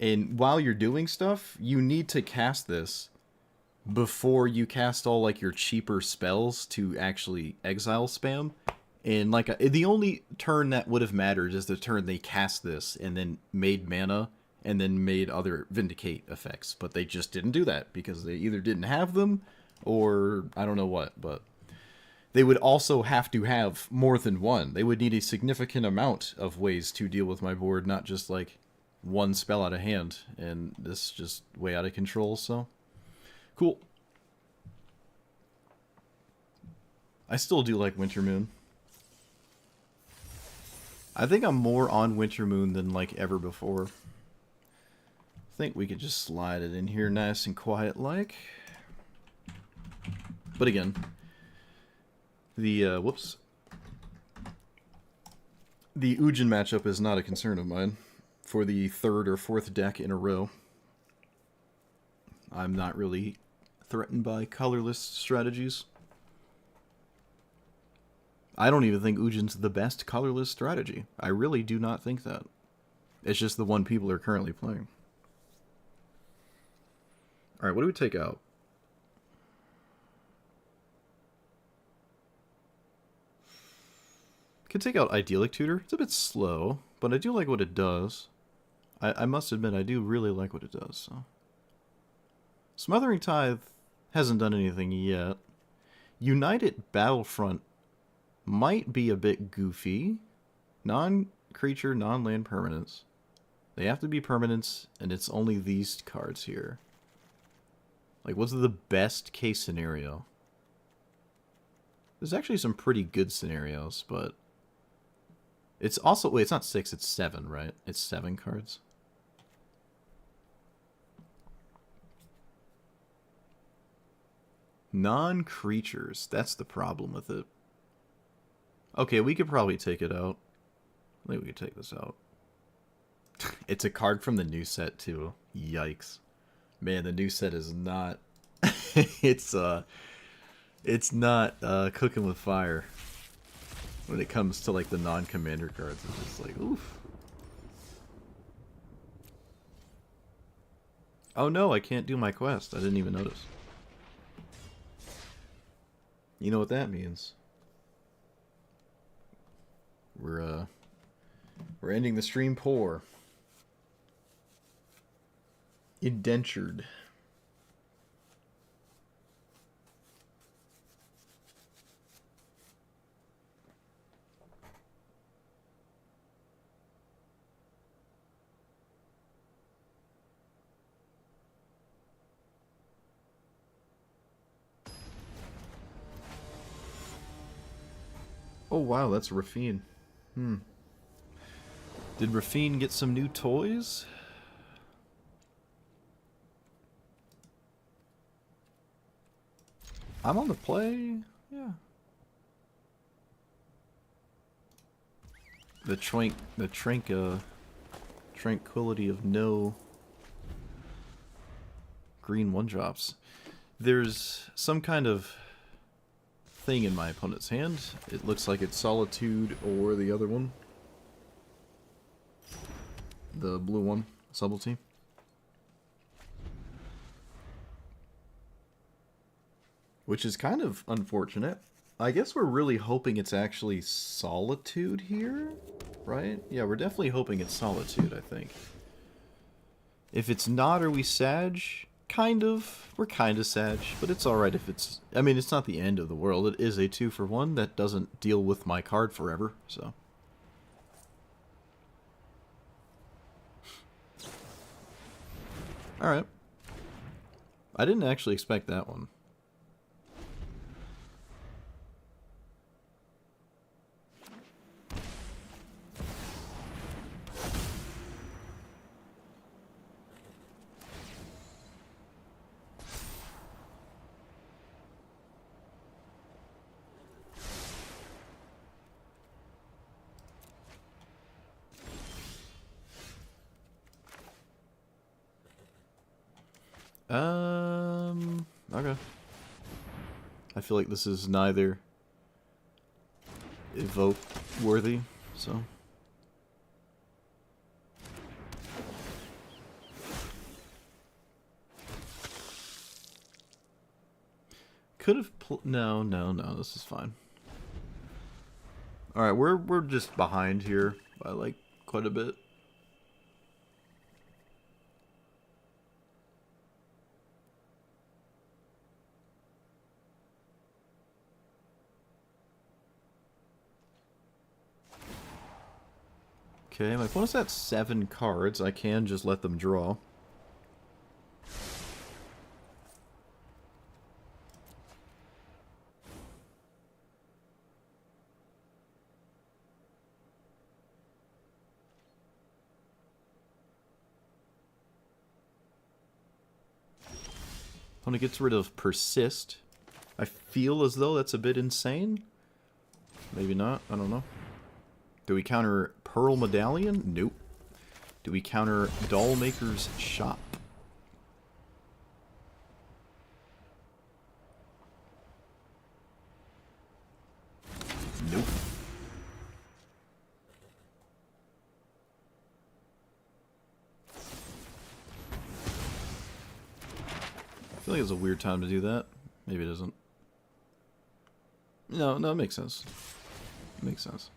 Speaker 2: And while you're doing stuff, you need to cast this before you cast all like your cheaper spells to actually exile spam. And like the only turn that would have mattered is the turn they cast this and then made mana and then made other Vindicate effects. But they just didn't do that because they either didn't have them or I don't know what. But they would also have to have more than one. They would need a significant amount of ways to deal with my board, not just like one spell out of hand. And this is just way out of control, so... Cool. I still do like Winter Moon. I think I'm more on Winter Moon than like ever before. I think we could just slide it in here nice and quiet like. But again, the whoops. The Ujin matchup is not a concern of mine for the third or fourth deck in a row. I'm not really threatened by colorless strategies. I don't even think Ujin's the best colorless strategy. I really do not think that. It's just the one people are currently playing. Alright, what do we take out? Could take out Idyllic Tutor. It's a bit slow, but I do like what it does. I must admit, I do really like what it does, so... Smothering Tithe hasn't done anything yet. United Battlefront might be a bit goofy. Non-creature, non-land permanents. They have to be permanents, and it's only these cards here. Like, what's the best case scenario? There's actually some pretty good scenarios, but... It's also... Wait, it's not 6, it's 7, right? It's 7 cards. Non-creatures. That's the problem with it. Okay, we could probably take it out. I think we could take this out. It's a card from the new set, too. Yikes. Man, the new set is not... it's not cooking with fire. When it comes to, like, the non-commander cards, it's just like, oof. Oh no, I can't do my quest. I didn't even notice. You know what that means. We're ending the stream poor. Indentured. Oh wow, that's Rafine. Did Rafine get some new toys? I'm on the play. Yeah. The tranquility of no green 1-drops. There's some kind of thing in my opponent's hand. It looks like it's Solitude or the other one. The blue one, Subtlety. Which is kind of unfortunate. I guess we're really hoping it's actually Solitude here, right? Yeah, we're definitely hoping it's Solitude, I think. If it's not, are we Sag? Kind of. We're kind of Sag, but it's alright if it's... I mean, it's not the end of the world. It is a 2-for-1 that doesn't deal with my card forever, so... Alright. I didn't actually expect that one. Okay. I feel like this is neither evoke worthy, so. Could have no, this is fine. Alright, we're just behind here by like quite a bit. Okay, my opponent's at 7 cards. I can just let them draw. Opponent gets rid of Persist. I feel as though that's a bit insane. Maybe not. I don't know. Do we counter Pearl Medallion? Nope. Do we counter Dollmaker's Shop? Nope. I feel like it's a weird time to do that. Maybe it isn't. No, it makes sense. It makes sense.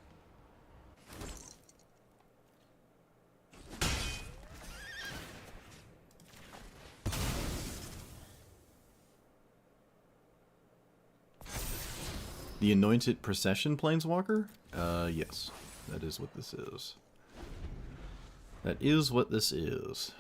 Speaker 2: The Anointed Procession Planeswalker? Yes. That is what this is. That is what this is.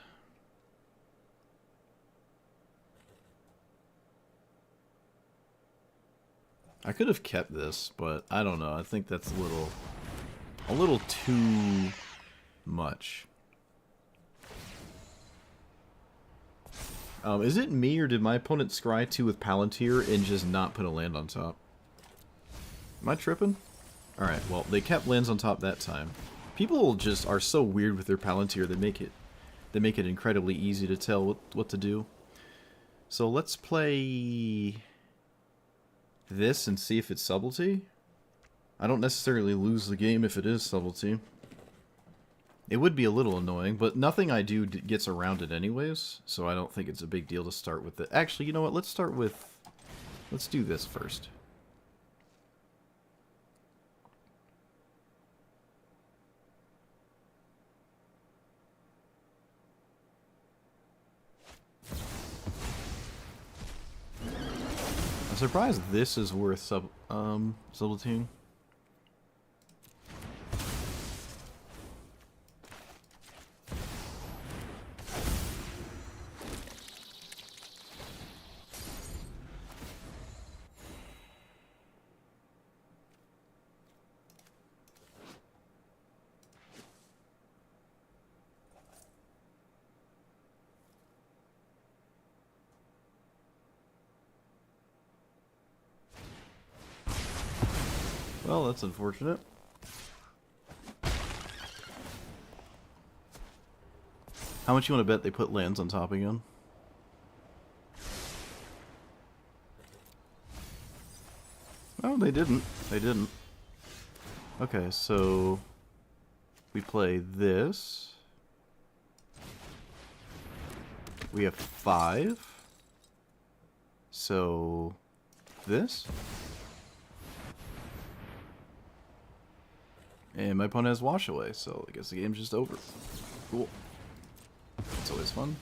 Speaker 2: I could have kept this, but I don't know. I think that's a little too much. Is it me, or did my opponent scry 2 with Palantir and just not put a land on top? Am I tripping? Alright, well, they kept lands on top that time. People just are so weird with their Palantir, they make it incredibly easy to tell what to do. So let's play this and see if it's Subtlety. I don't necessarily lose the game if it is Subtlety. It would be a little annoying, but nothing I do gets around it anyways, so I don't think it's a big deal to start with it. Actually, you know what? Let's do this first. I'm surprised this is worth Subtlety. Well, that's unfortunate. How much you want to bet they put lands on top again? Oh, they didn't. They didn't. Okay, so we play this. We have 5. So this. And my opponent has Wash Away, so I guess the game's just over. Cool. It's always fun.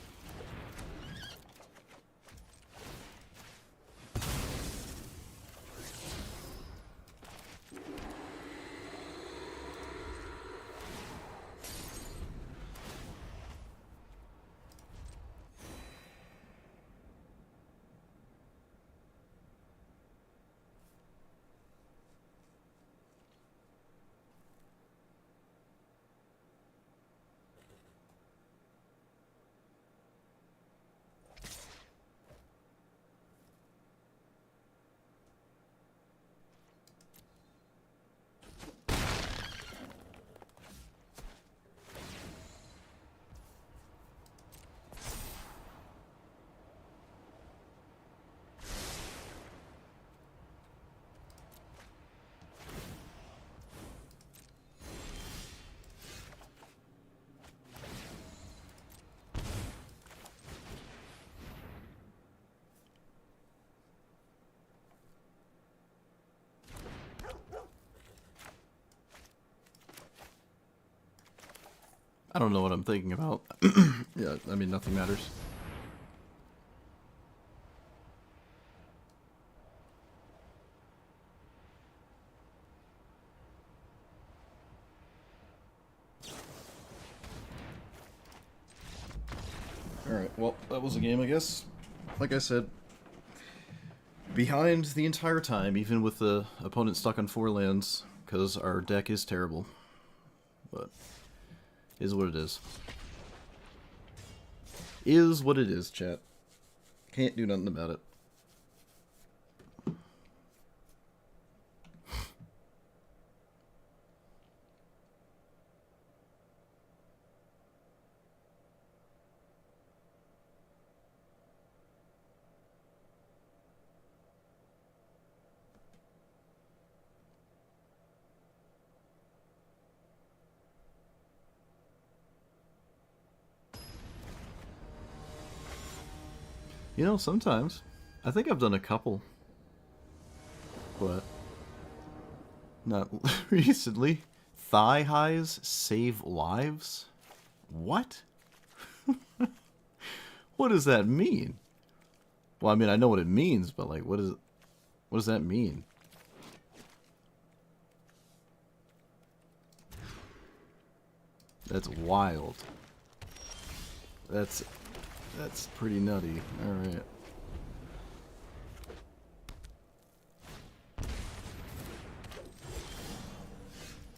Speaker 2: I don't know what I'm thinking about. Yeah, I mean, nothing matters. Alright, well, that was a game, I guess. Like I said, behind the entire time, even with the opponent stuck on 4 lands, because our deck is terrible. But, is what it is. Is what it is, chat. Can't do nothing about it. You know, sometimes. I think I've done a couple. But not recently. Thigh highs save lives? What? What does that mean? Well, I mean, I know what it means, but like, what does that mean? That's wild. That's pretty nutty. All right.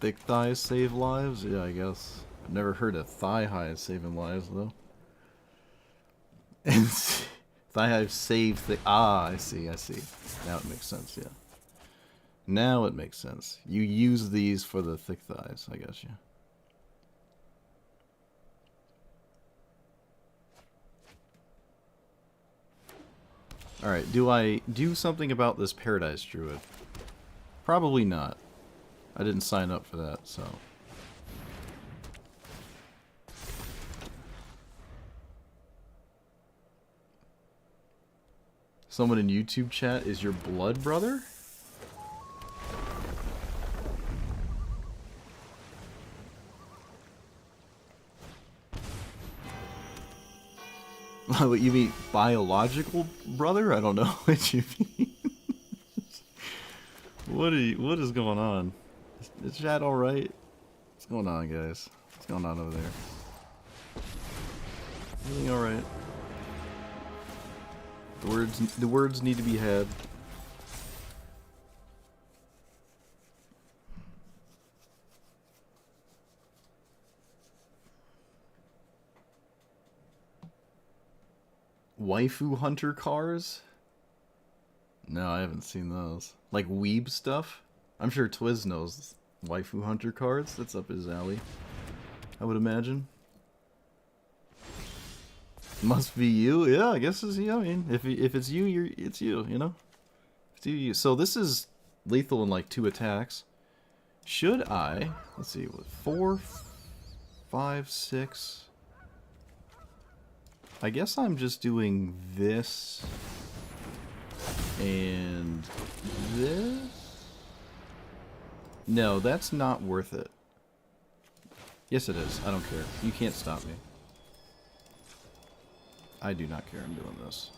Speaker 2: Thick thighs save lives? Yeah, I guess. I've never heard of thigh highs saving lives, though. And thigh highs save the... Ah, I see, I see. Now it makes sense, yeah. Now it makes sense. You use these for the thick thighs, I guess, yeah. Alright, do I do something about this Paradise Druid? Probably not. I didn't sign up for that, so... Someone in YouTube chat is your blood brother? What, you mean biological brother? I don't know what you mean. What is going on? Is chat alright? What's going on, guys? What's going on over there? Everything alright? The words need to be had. Waifu hunter cars? No, I haven't seen those. Like weeb stuff? I'm sure Twiz knows waifu hunter cards. That's up his alley, I would imagine. Must be you? Yeah, I guess it's you. I mean, if it's you, it's you, you know? It's you. So this is lethal in like 2 attacks. Should I? Let's see, what, 4, 5, 6. I guess I'm just doing this and this. No, that's not worth it. Yes, it is. I don't care. You can't stop me. I do not care. I'm doing this.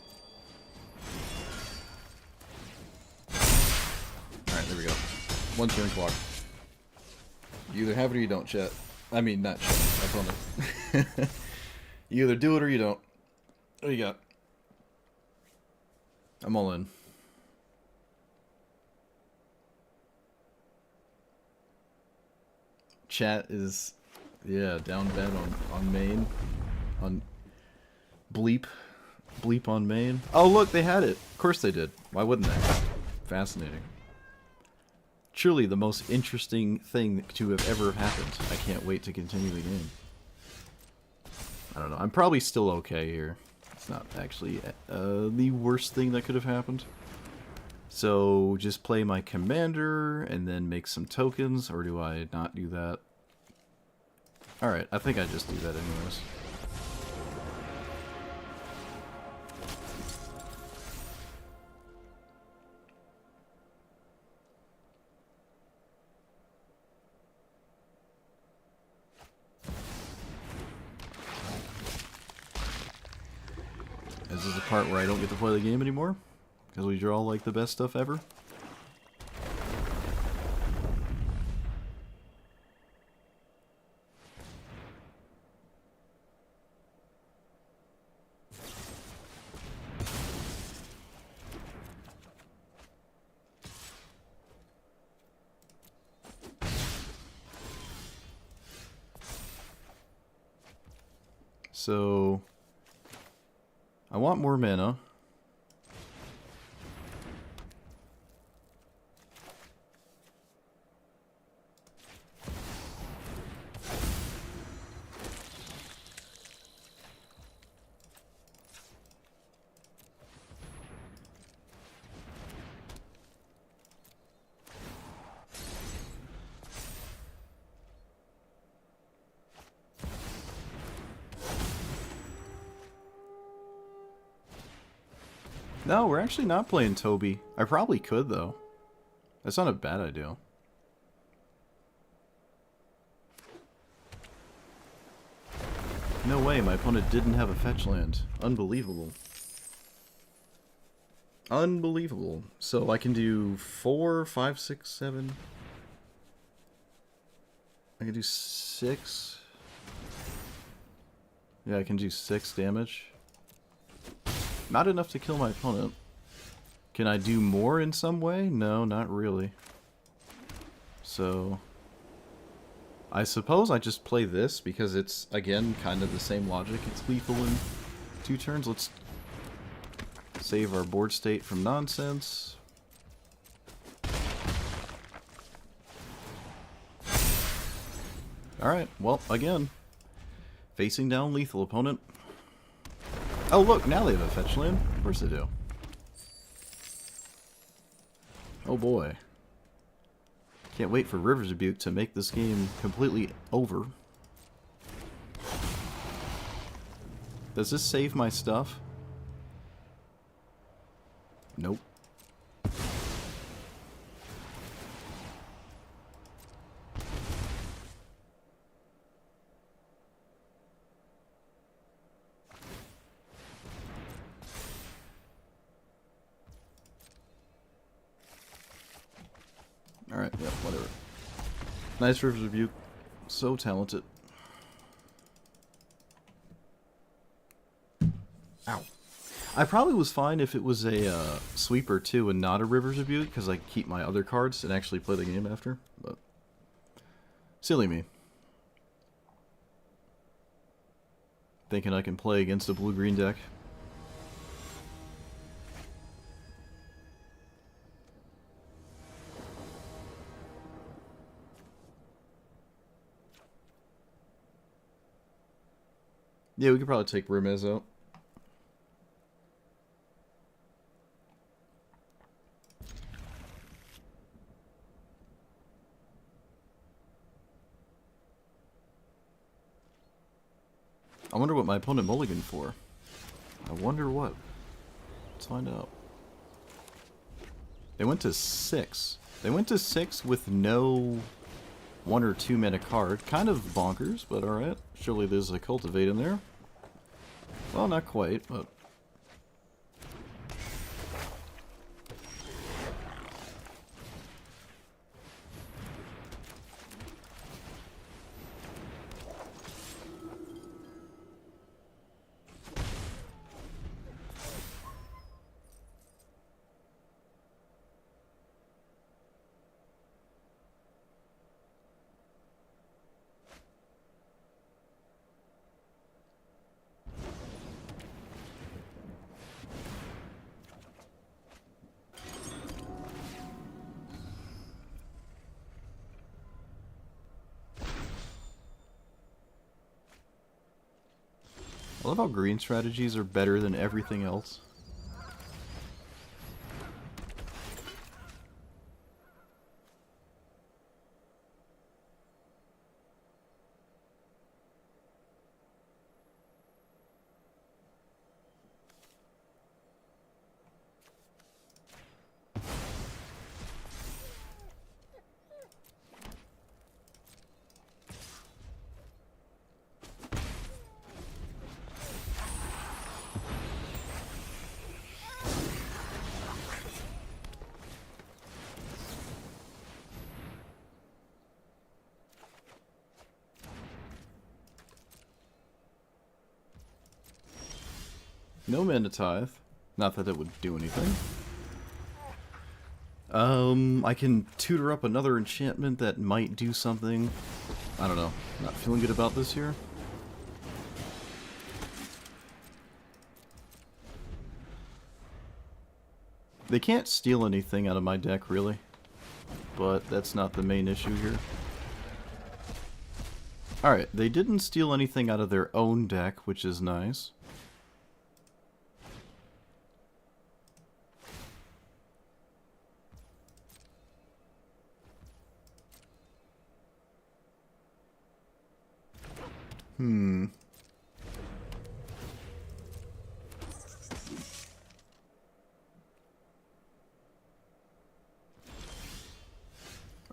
Speaker 2: Alright, there we go. 1 turn clock. You either have it or you don't, chat. I mean, not chat. Opponent. You either do it or you don't. What do you got? I'm all in. Chat is, yeah, down bad on main. On bleep. Bleep on main. Oh, look, they had it. Of course they did. Why wouldn't they? Fascinating. Truly the most interesting thing to have ever happened. I can't wait to continue the game. I don't know. I'm probably still okay here. It's not actually the worst thing that could have happened. So just play my commander and then make some tokens, or do I not do that? Alright, I think I just do that anyways. This is the part where I don't get to play the game anymore, because we draw like the best stuff ever. So I want more mana. No, we're actually not playing Toby. I probably could, though. That's not a bad idea. No way, my opponent didn't have a fetch land. Unbelievable. Unbelievable. So I can do 4, 5, 6, 7. I can do 6. Yeah, I can do 6 damage. Not enough to kill my opponent. Can I do more in some way? No, not really. So I suppose I just play this because it's, again, kind of the same logic. It's lethal in 2 turns. Let's save our board state from nonsense. Alright, well, again, facing down lethal opponent. Oh look, now they have a fetch land. Of course they do. Oh boy. Can't wait for River's Rebuke to make this game completely over. Does this save my stuff? Nope. Alright, yeah, whatever. Nice River's Rebuke. So talented. Ow. I probably was fine if it was a sweeper too and not a River's Rebuke, because I keep my other cards and actually play the game after, but silly me. Thinking I can play against a blue-green deck. Yeah, we could probably take Rumez out. I wonder what my opponent mulliganed for. I wonder what. Let's find out. They went to 6. They went to 6 with no 1 or 2 mana card. Kind of bonkers, but alright. Surely there's a cultivate in there. Well, not quite, but... I love how green strategies are better than everything else. No mana tithe. Not that it would do anything. I can tutor up another enchantment that might do something. I don't know. Not feeling good about this here. They can't steal anything out of my deck, really. But that's not the main issue here. Alright, they didn't steal anything out of their own deck, which is nice.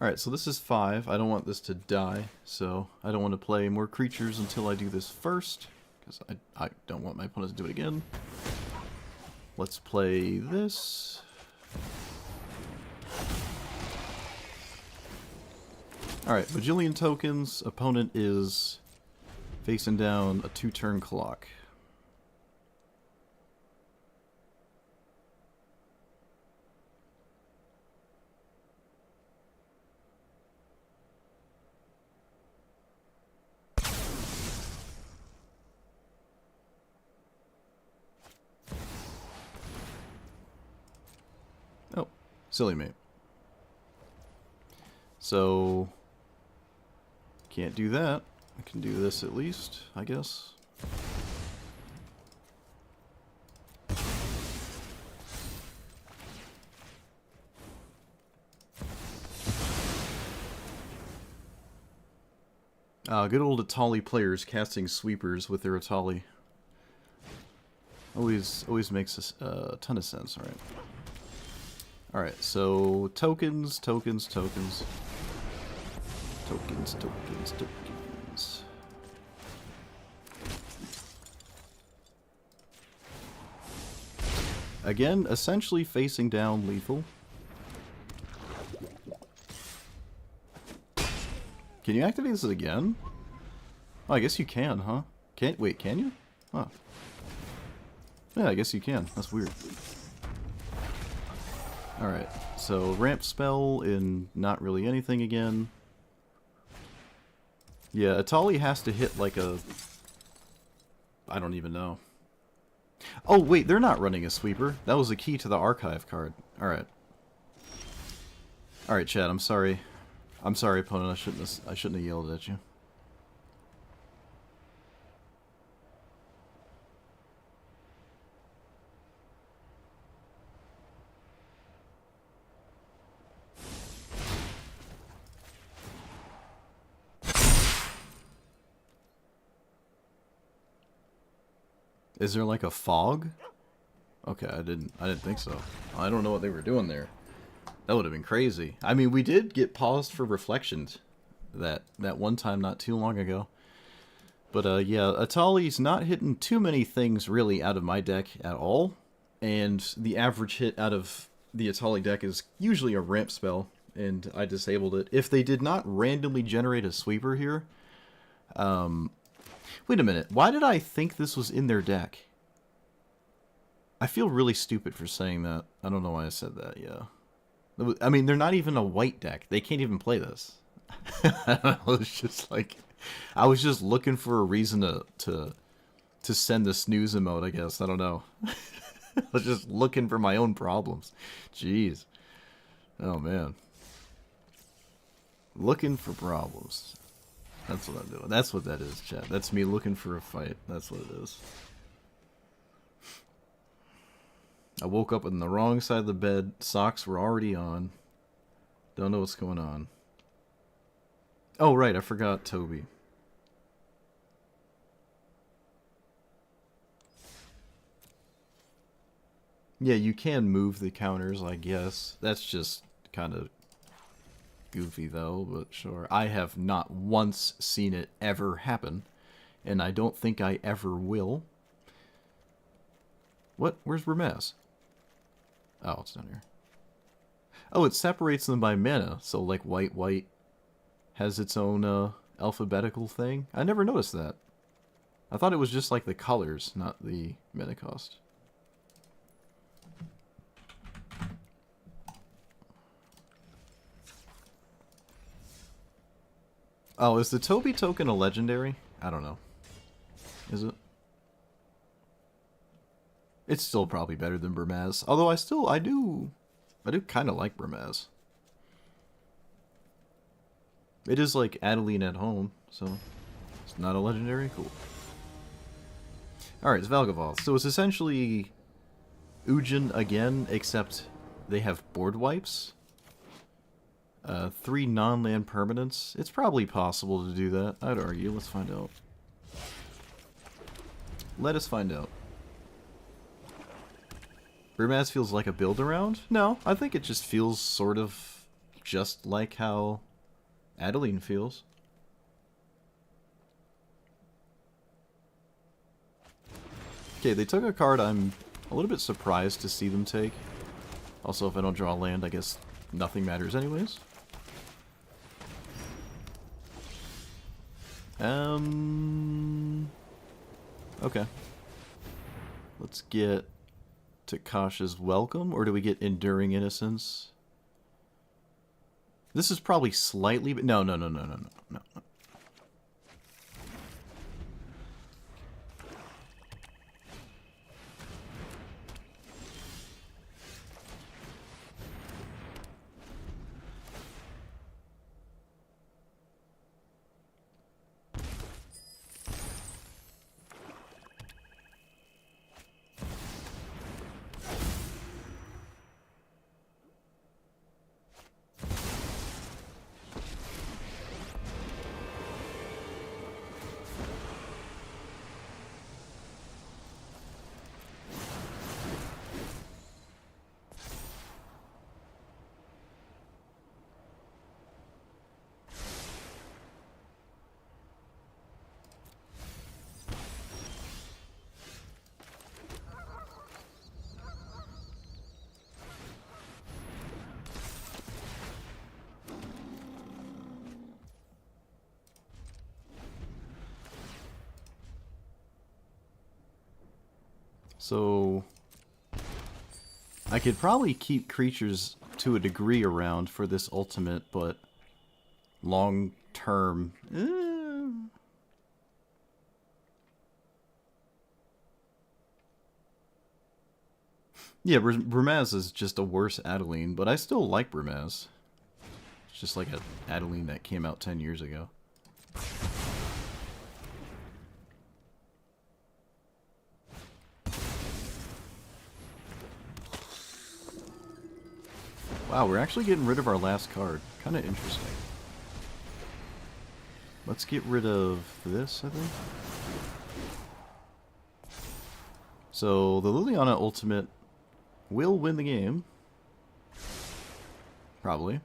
Speaker 2: Alright, so this is 5. I don't want this to die, so I don't want to play more creatures until I do this first, because I don't want my opponent to do it again. Let's play this. Alright, bajillion tokens. Opponent is facing down a 2-turn clock. Oh, silly me. So, can't do that. I can do this at least, I guess. Good old Atali players casting sweepers with their Atali. Always makes a ton of sense, alright. Alright, so tokens. Tokens. Again, essentially facing down lethal. Can you activate this again? Oh, I guess you can, huh? Wait, can you? Huh. Yeah, I guess you can. That's weird. Alright, so ramp spell in not really anything again. Yeah, Atali has to hit like a... I don't even know. Oh, wait, they're not running a sweeper. That was the key to the archive card. Alright. Alright, Chad, I'm sorry. I'm sorry, opponent. I shouldn't have yelled at you. Is there like a fog? Okay, I didn't think so. I don't know what they were doing there. That would have been crazy. I mean, we did get paused for reflections that one time not too long ago. But yeah, Atali's not hitting too many things really out of my deck at all. And the average hit out of the Atali deck is usually a ramp spell, and I disabled it. If they did not randomly generate a sweeper here... wait a minute, why did I think this was in their deck? I feel really stupid for saying that. I don't know why I said that, yeah. I mean, they're not even a white deck. They can't even play this. I don't know, it's just like... I was just looking for a reason to send the snooze emote, I guess. I don't know. I was just looking for my own problems. Jeez. Oh, man. Looking for problems. That's what I'm doing. That's what that is, chat. That's me looking for a fight. That's what it is. I woke up on the wrong side of the bed. Socks were already on. Don't know what's going on. Oh, right. I forgot Toby. Yeah, you can move the counters, I guess. That's just kind of goofy, though, but sure. I have not once seen it ever happen, and I don't think I ever will. What? Where's Ramaz? Oh, it's down here. Oh, it separates them by mana, so like white has its own alphabetical thing. I never noticed that. I thought it was just like the colors, not the mana cost. Oh, is the Toby token a legendary? I don't know. Is it? It's still probably better than Burmaz. Although I do kind of like Burmaz. It is like Adeline at home, so it's not a legendary? Cool. Alright, it's Valgavoth. So it's essentially Ujin again, except they have board wipes. 3 non-land permanents. It's probably possible to do that. I'd argue. Let's find out. Let us find out. Burmaz feels like a build-around? No, I think it just feels sort of just like how Adeline feels. Okay, they took a card I'm a little bit surprised to see them take. Also, if I don't draw land, I guess nothing matters anyways. Okay. Let's get Takasha's Welcome, or do we get Enduring Innocence? This is probably slightly, but no. So I could probably keep creatures to a degree around for this ultimate, but long term... Yeah, Bramaz is just a worse Adeline, but I still like Bramaz. It's just like a Adeline that came out 10 years ago. Wow, we're actually getting rid of our last card. Kind of interesting. Let's get rid of this, I think. So the Liliana ultimate will win the game. Probably.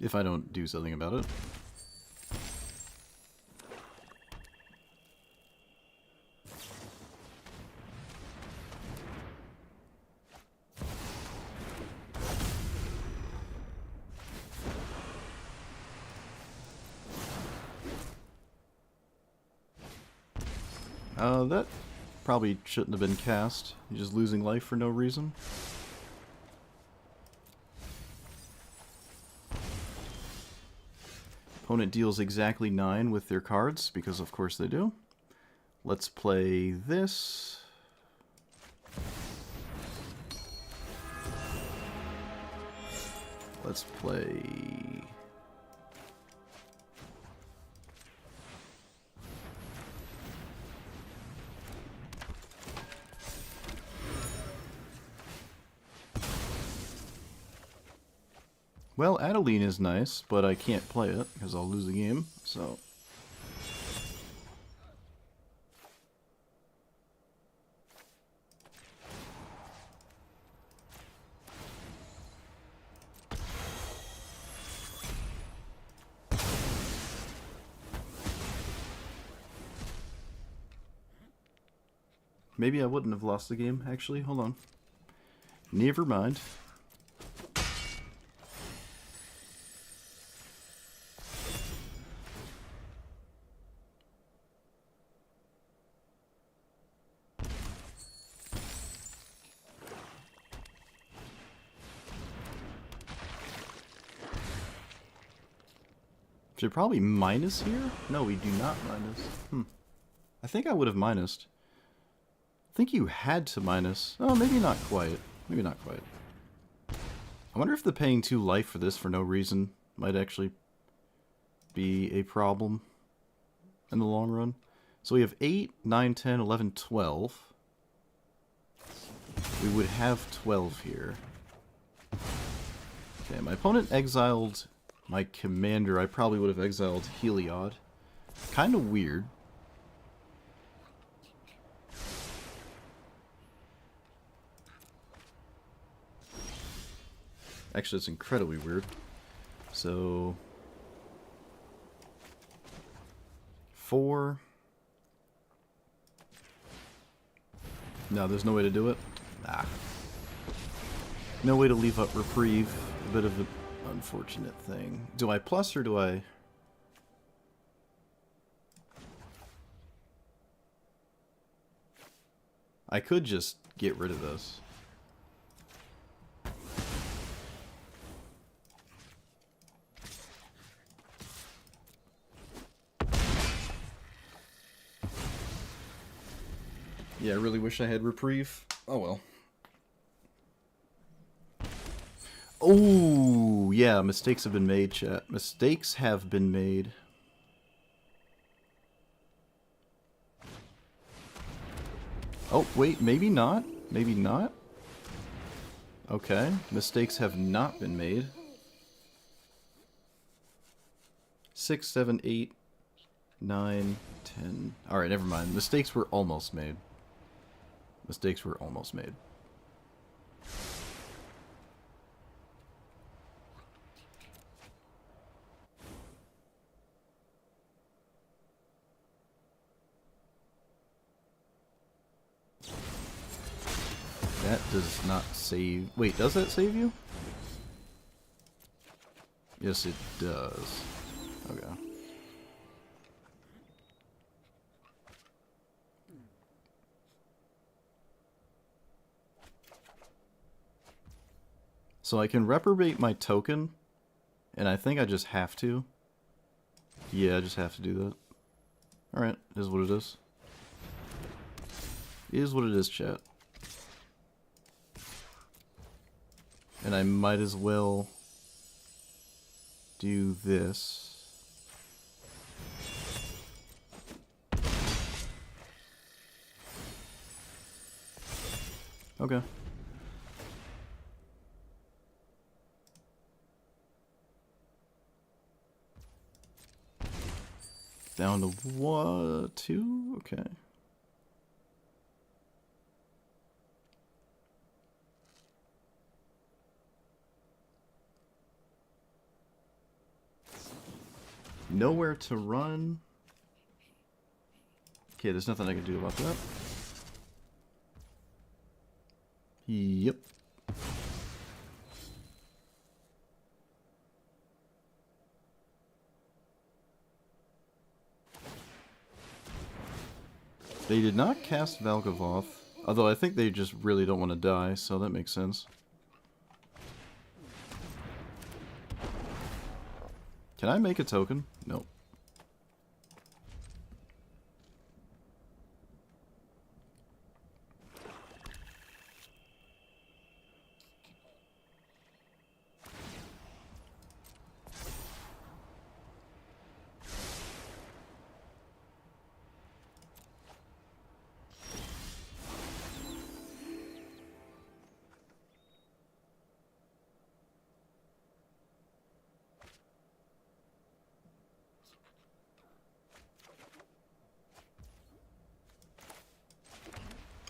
Speaker 2: If I don't do something about it. That probably shouldn't have been cast. You're just losing life for no reason. Opponent deals exactly 9 with their cards, because of course they do. Let's play this. Let's play... Well, Adeline is nice, but I can't play it because I'll lose the game, so... Maybe I wouldn't have lost the game, actually. Hold on. Never mind. Should probably minus here? No, we do not minus. I think I would have minused. I think you had to minus. Oh, maybe not quite. Maybe not quite. I wonder if the paying 2 life for this for no reason might actually be a problem in the long run. So we have 8, 9, 10, 11, 12. We would have 12 here. Okay, my opponent exiled my commander. I probably would have exiled Heliod. Kind of weird. Actually, it's incredibly weird. So... 4. No, there's no way to do it. Ah. No way to leave up reprieve. A bit of an unfortunate thing. Do I plus or do I... I could just get rid of this. Yeah, I really wish I had reprieve. Oh well. Oh, yeah, mistakes have been made, chat. Mistakes have been made. Oh, wait, maybe not. Maybe not. Okay, mistakes have not been made. 6, 7, 8, 9, 10. Alright, never mind. Mistakes were almost made. Mistakes were almost made. That does not save... Wait, does that save you? Yes, it does. Okay. So I can reprobate my token, and I think I just have to. Yeah, I just have to do that. Alright, is what it is. Is what it is, chat. And I might as well do this. Okay. Down to what? 2? Okay. Nowhere to run. Okay, there's nothing I can do about that. Yep. They did not cast Valgavoth, although I think they just really don't want to die, so that makes sense. Can I make a token? Nope.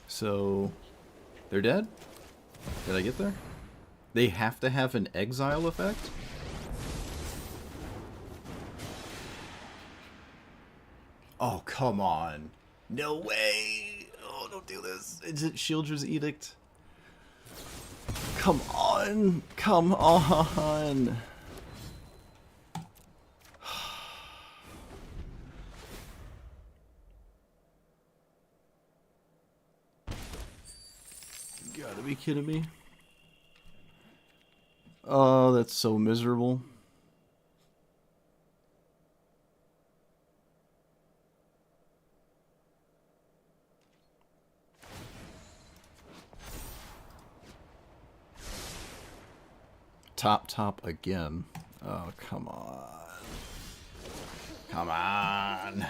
Speaker 2: So, they're dead? Did I get there? They have to have an exile effect? Oh, come on. No way! Oh, don't do this. Is it Shieldred's Edict? Come on! Come on! You gotta be kidding me. Oh, that's so miserable. Top again. Oh, come on. Come on.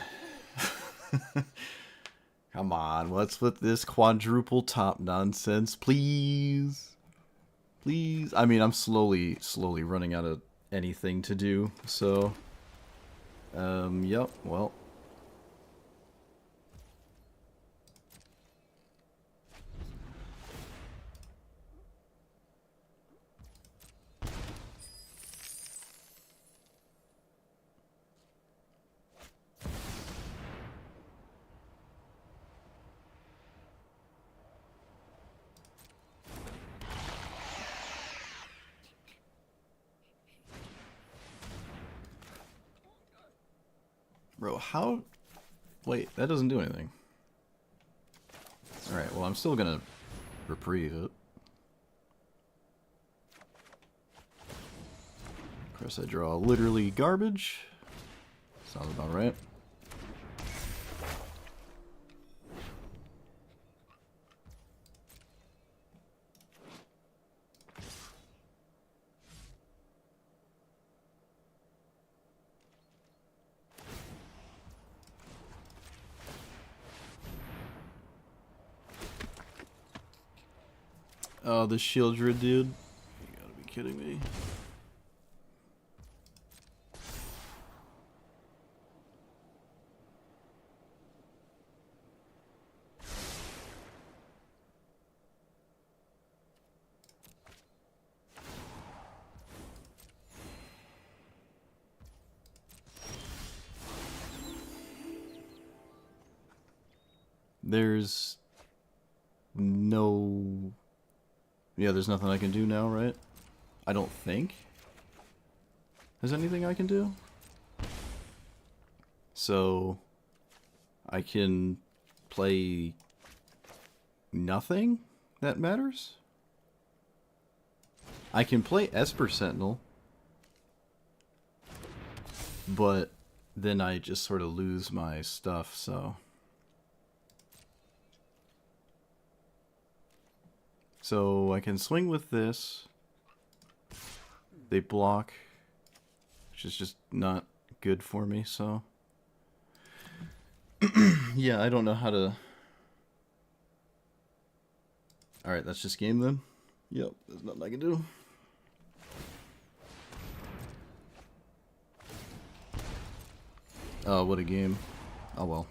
Speaker 2: Come on, what's with this quadruple top nonsense, please? Please? I mean, I'm slowly running out of anything to do, so... yep, well... Bro, how... Wait, that doesn't do anything. Alright, well, I'm still gonna reprieve it. Of course, I draw literally garbage. Sounds about right. Oh, the Shieldred dude. You gotta be kidding me. There's no... Yeah, there's nothing I can do now, right? I don't think. There's anything I can do? So... I can play... nothing that matters? I can play Esper Sentinel. But then I just sort of lose my stuff, so... So I can swing with this. They block, which is just not good for me, so... Yeah, I don't know how to Alright, that's just game then? Yep, there's nothing I can do. Oh, what a game. Oh well.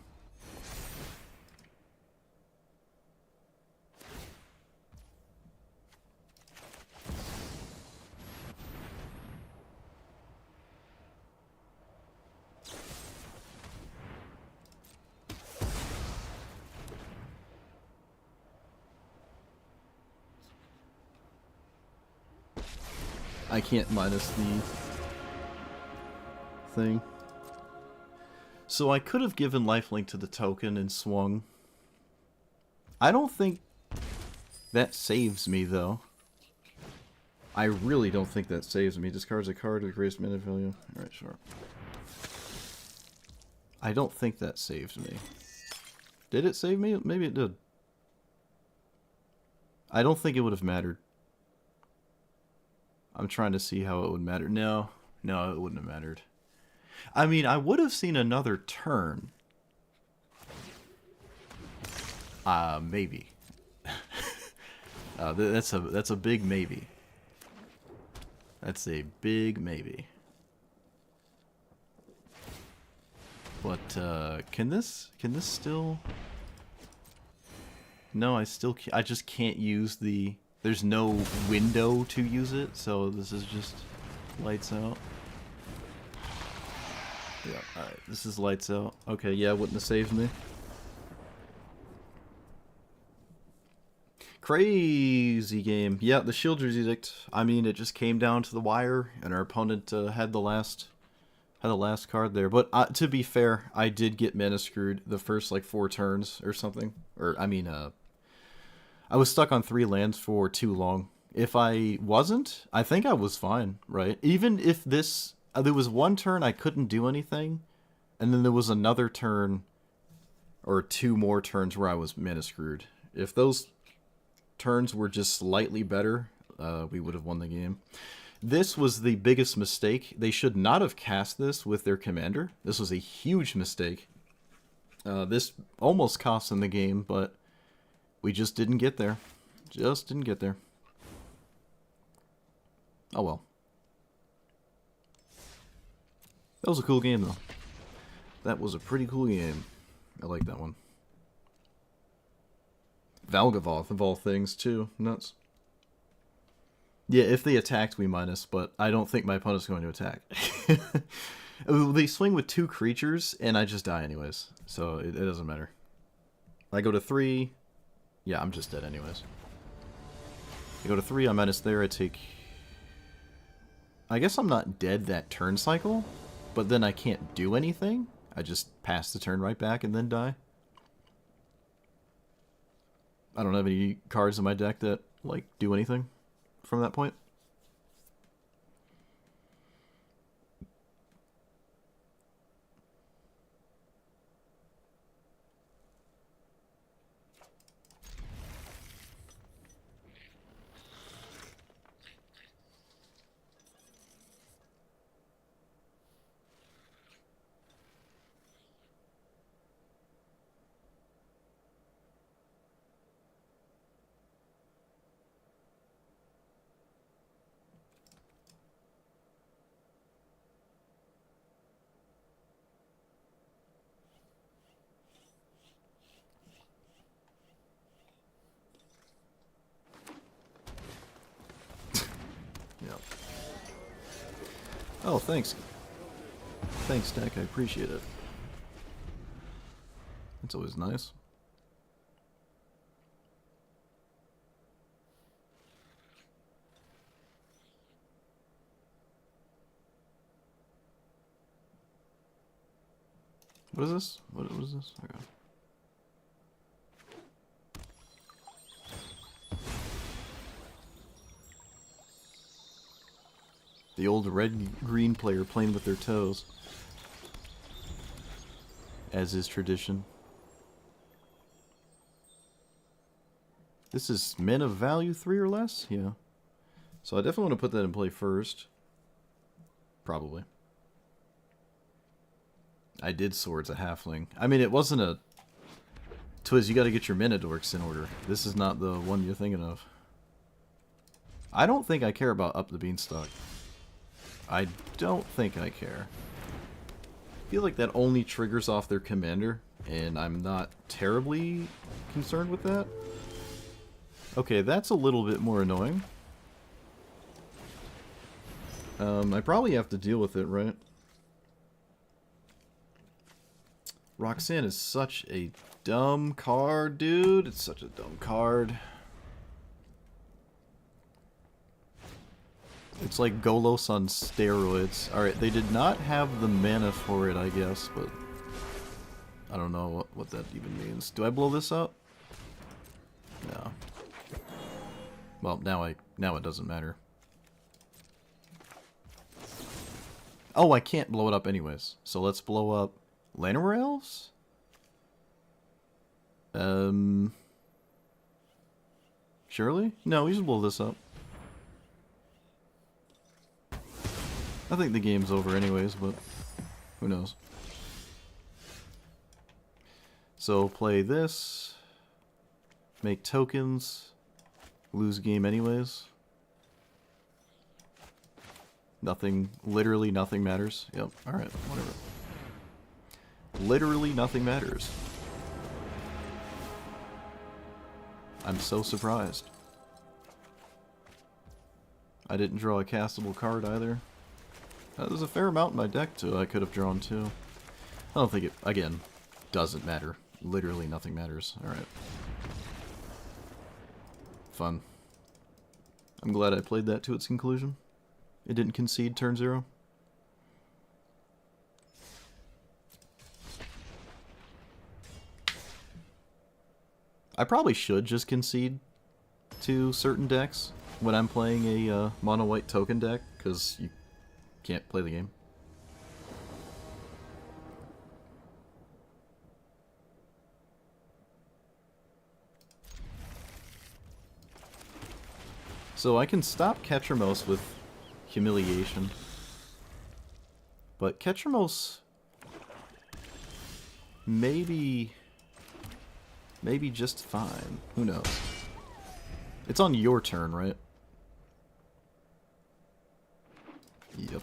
Speaker 2: I can't minus the thing. So I could have given lifelink to the token and swung. I don't think that saves me, though. I really don't think that saves me. Discards a card with the greatest mana value. Alright, sure. I don't think that saves me. Did it save me? Maybe it did. I don't think it would have mattered. I'm trying to see how it would matter. No, it wouldn't have mattered. I mean, I would have seen another turn. Maybe. That's a big maybe. That's a big maybe. But can this still? No, I still can't. I just can't use the. There's no window to use it, so this is just lights out. Yeah, alright, this is lights out. Okay, yeah, wouldn't have saved me. Crazy game. Yeah, the Shielders Edict. I mean, it just came down to the wire, and our opponent had the last card there. But to be fair, I did get mana screwed the first, like, 4 turns or something. Or, I mean, I was stuck on 3 lands for too long. If I wasn't, I think I was fine, right? Even if this... there was one turn I couldn't do anything, and then there was another turn, or 2 more turns where I was mana screwed. If those turns were just slightly better, we would have won the game. This was the biggest mistake. They should not have cast this with their commander. This was a huge mistake. This almost cost them the game, but we just didn't get there. Just didn't get there. Oh well. That was a cool game, though. That was a pretty cool game. I like that one. Valgavoth, of all things, too. Nuts. Yeah, if they attacked, we minus, but I don't think my opponent's going to attack. They swing with 2 creatures, and I just die anyways. So it doesn't matter. I go to 3. Yeah, I'm just dead anyways. I go to 3, I minus there, I take... I guess I'm not dead that turn cycle, but then I can't do anything. I just pass the turn right back and then die. I don't have any cards in my deck that, like, do anything from that point. Oh, thanks. Thanks, Deck. I appreciate it. It's always nice. What is this? What is this? Okay. The old red-green player playing with their toes. As is tradition. This is mana value 3 or less? Yeah. So I definitely want to put that in play first. Probably. I did Swords a halfling. I mean, it wasn't a Twiz, you gotta get your Minidorks in order. This is not the one you're thinking of. I don't think I care about Up the Beanstalk. I don't think I care. I feel like that only triggers off their commander, and I'm not terribly concerned with that. Okay, that's a little bit more annoying. I probably have to deal with it, right? Roxanne is such a dumb card, dude. It's such a dumb card. It's like Golos on steroids. Alright, they did not have the mana for it, I guess, but I don't know what that even means. Do I blow this up? No. Well, now it doesn't matter. Oh, I can't blow it up anyways. So let's blow up Llanowar Elves? Surely? No, we should blow this up. I think the game's over anyways, but who knows. So play this, make tokens, lose game anyways. Nothing, literally nothing matters. Yep, alright, whatever. Literally nothing matters. I'm so surprised. I didn't draw a castable card either. There's a fair amount in my deck too I could have drawn too. I don't think it, again, doesn't matter. Literally nothing matters. Alright. Fun. I'm glad I played that to its conclusion. It didn't concede turn 0. I probably should just concede to certain decks when I'm playing a mono white token deck, because you can't play the game. So I can stop Ketramos with Humiliation, but Ketramos maybe just fine. Who knows? It's on your turn, right? Yep.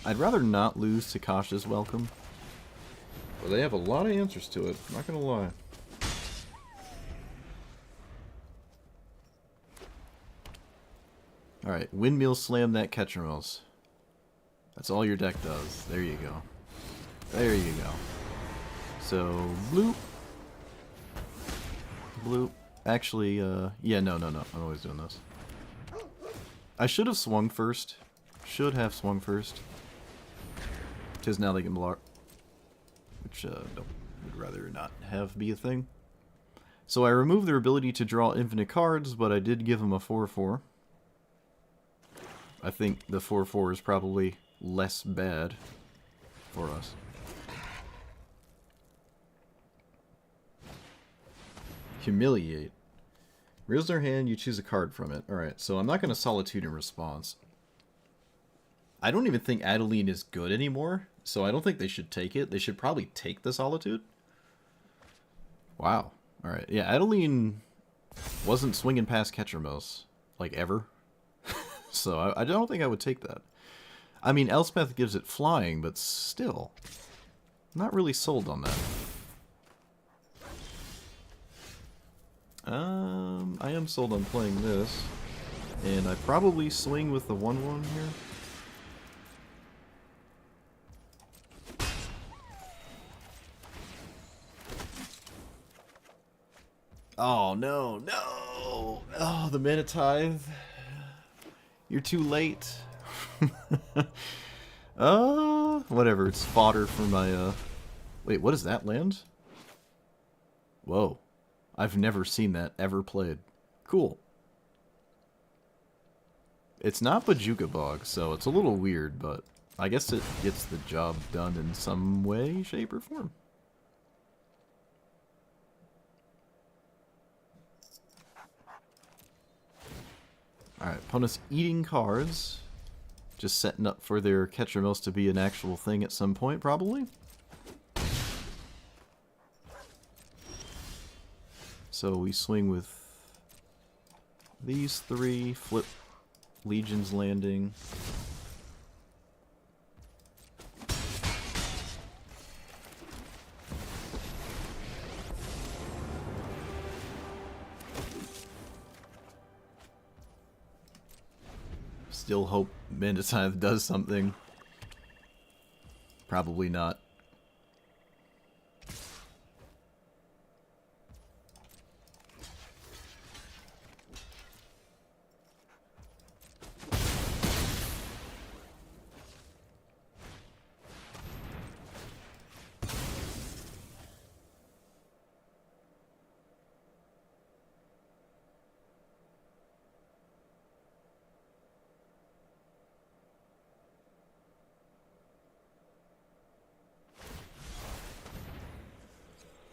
Speaker 2: I'd rather not lose to Kasha's Welcome. But they have a lot of answers to it, I'm not gonna lie. Alright, Windmill Slam that Ketramos. That's all your deck does. There you go. There you go. So, bloop. Bloop. Actually, yeah, no. I'm always doing this. I should have swung first. Should have swung first. Because now they can block. Which, would rather not have be a thing. So I removed their ability to draw infinite cards, but I did give them a 4/4. I think the 4/4 is probably less bad for us. Humiliate. Reveals their hand, you choose a card from it. Alright, so I'm not going to Solitude in response. I don't even think Adeline is good anymore, so I don't think they should take it. They should probably take the Solitude. Wow. Alright, yeah, Adeline wasn't swinging past Ketramos, like, ever. So I don't think I would take that. I mean, Elspeth gives it flying, but still. Not really sold on that. I am sold on playing this. And I probably swing with the 1/1 here. Oh, no, no! Oh, the Mana Tithe. You're too late. Whatever, it's fodder for my, Wait, what is that land? Whoa. I've never seen that ever played. Cool. It's not Bajuka Bog, so it's a little weird, but I guess it gets the job done in some way, shape, or form. Alright, opponent's eating cards. Just setting up for their Ketramos to be an actual thing at some point, probably. So we swing with these three, flip Legion's Landing. Still hope Mandicide does something. Probably not.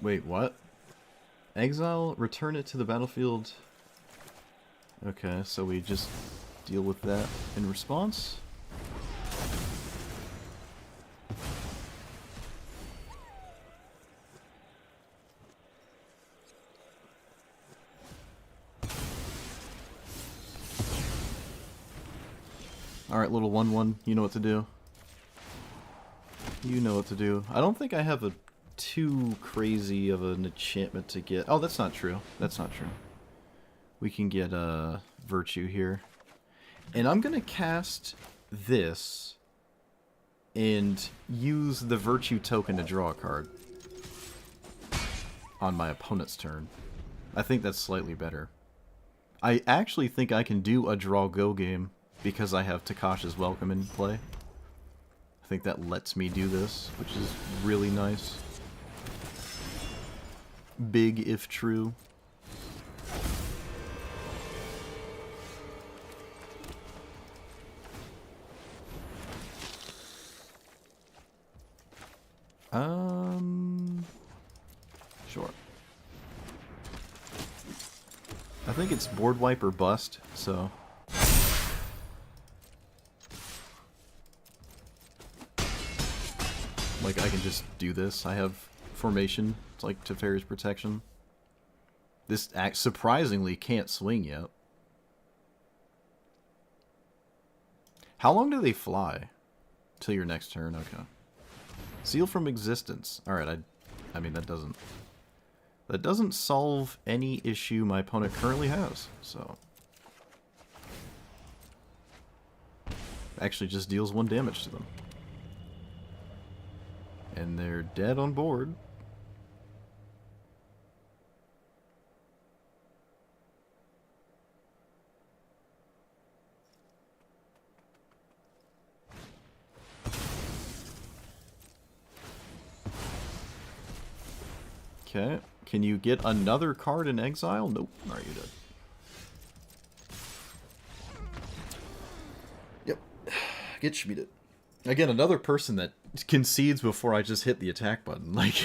Speaker 2: Wait, what? Exile, return it to the battlefield. Okay, so we just deal with that in response. Alright, little 1/1, you know what to do. You know what to do. I don't think I have a too crazy of an enchantment to get. Oh, that's not true. That's not true. We can get Virtue here. And I'm going to cast this and use the Virtue token to draw a card on my opponent's turn. I think that's slightly better. I actually think I can do a draw-go game because I have Takasha's Welcome in play. I think that lets me do this, which is really nice. Big if true. Sure. I think it's board wipe or bust, so. Like, I can just do this. I have formation. It's like Teferi's Protection. This surprisingly can't swing yet. How long do they fly? Till your next turn? Okay. Seal from existence. Alright, I mean, that doesn't solve any issue my opponent currently has, so. Actually just deals 1 damage to them. And they're dead on board. Okay. Can you get another card in exile? Nope. Alright, you did. Yep. Get schmieded. Again, another person that concedes before I just hit the attack button. Like,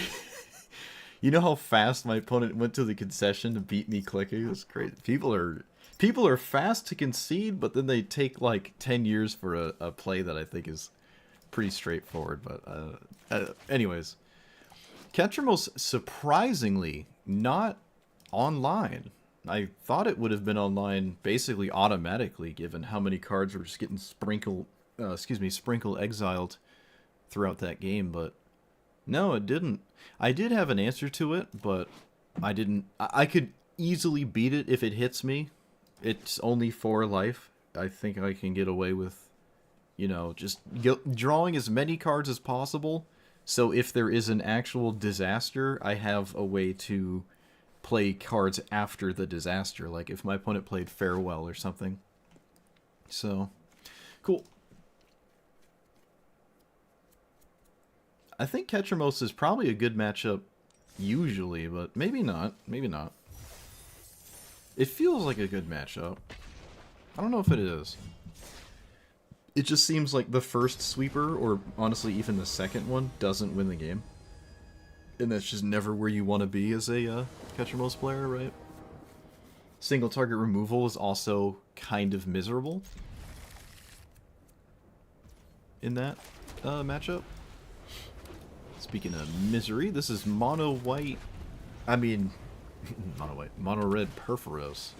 Speaker 2: you know how fast my opponent went to the concession to beat me clicking? It's crazy. People are fast to concede, but then they take like 10 years for a play that I think is pretty straightforward. But anyways, Ketramos surprisingly not online. I thought it would have been online basically automatically, given how many cards were just getting sprinkle exiled throughout that game, but no, it didn't. I did have an answer to it, but I didn't. I could easily beat it if it hits me. It's only 4 life. I think I can get away with, you know, just drawing as many cards as possible. So if there is an actual disaster, I have a way to play cards after the disaster, like if my opponent played Farewell or something. So, cool. I think Ketramos is probably a good matchup usually, but maybe not. Maybe not. It feels like a good matchup. I don't know if it is. It just seems like the first sweeper, or honestly even the second one, doesn't win the game. And that's just never where you want to be as a Ketramos player, right? Single target removal is also kind of miserable. in that matchup. Speaking of misery, this is mono white. I mean, mono white, mono red Perforos.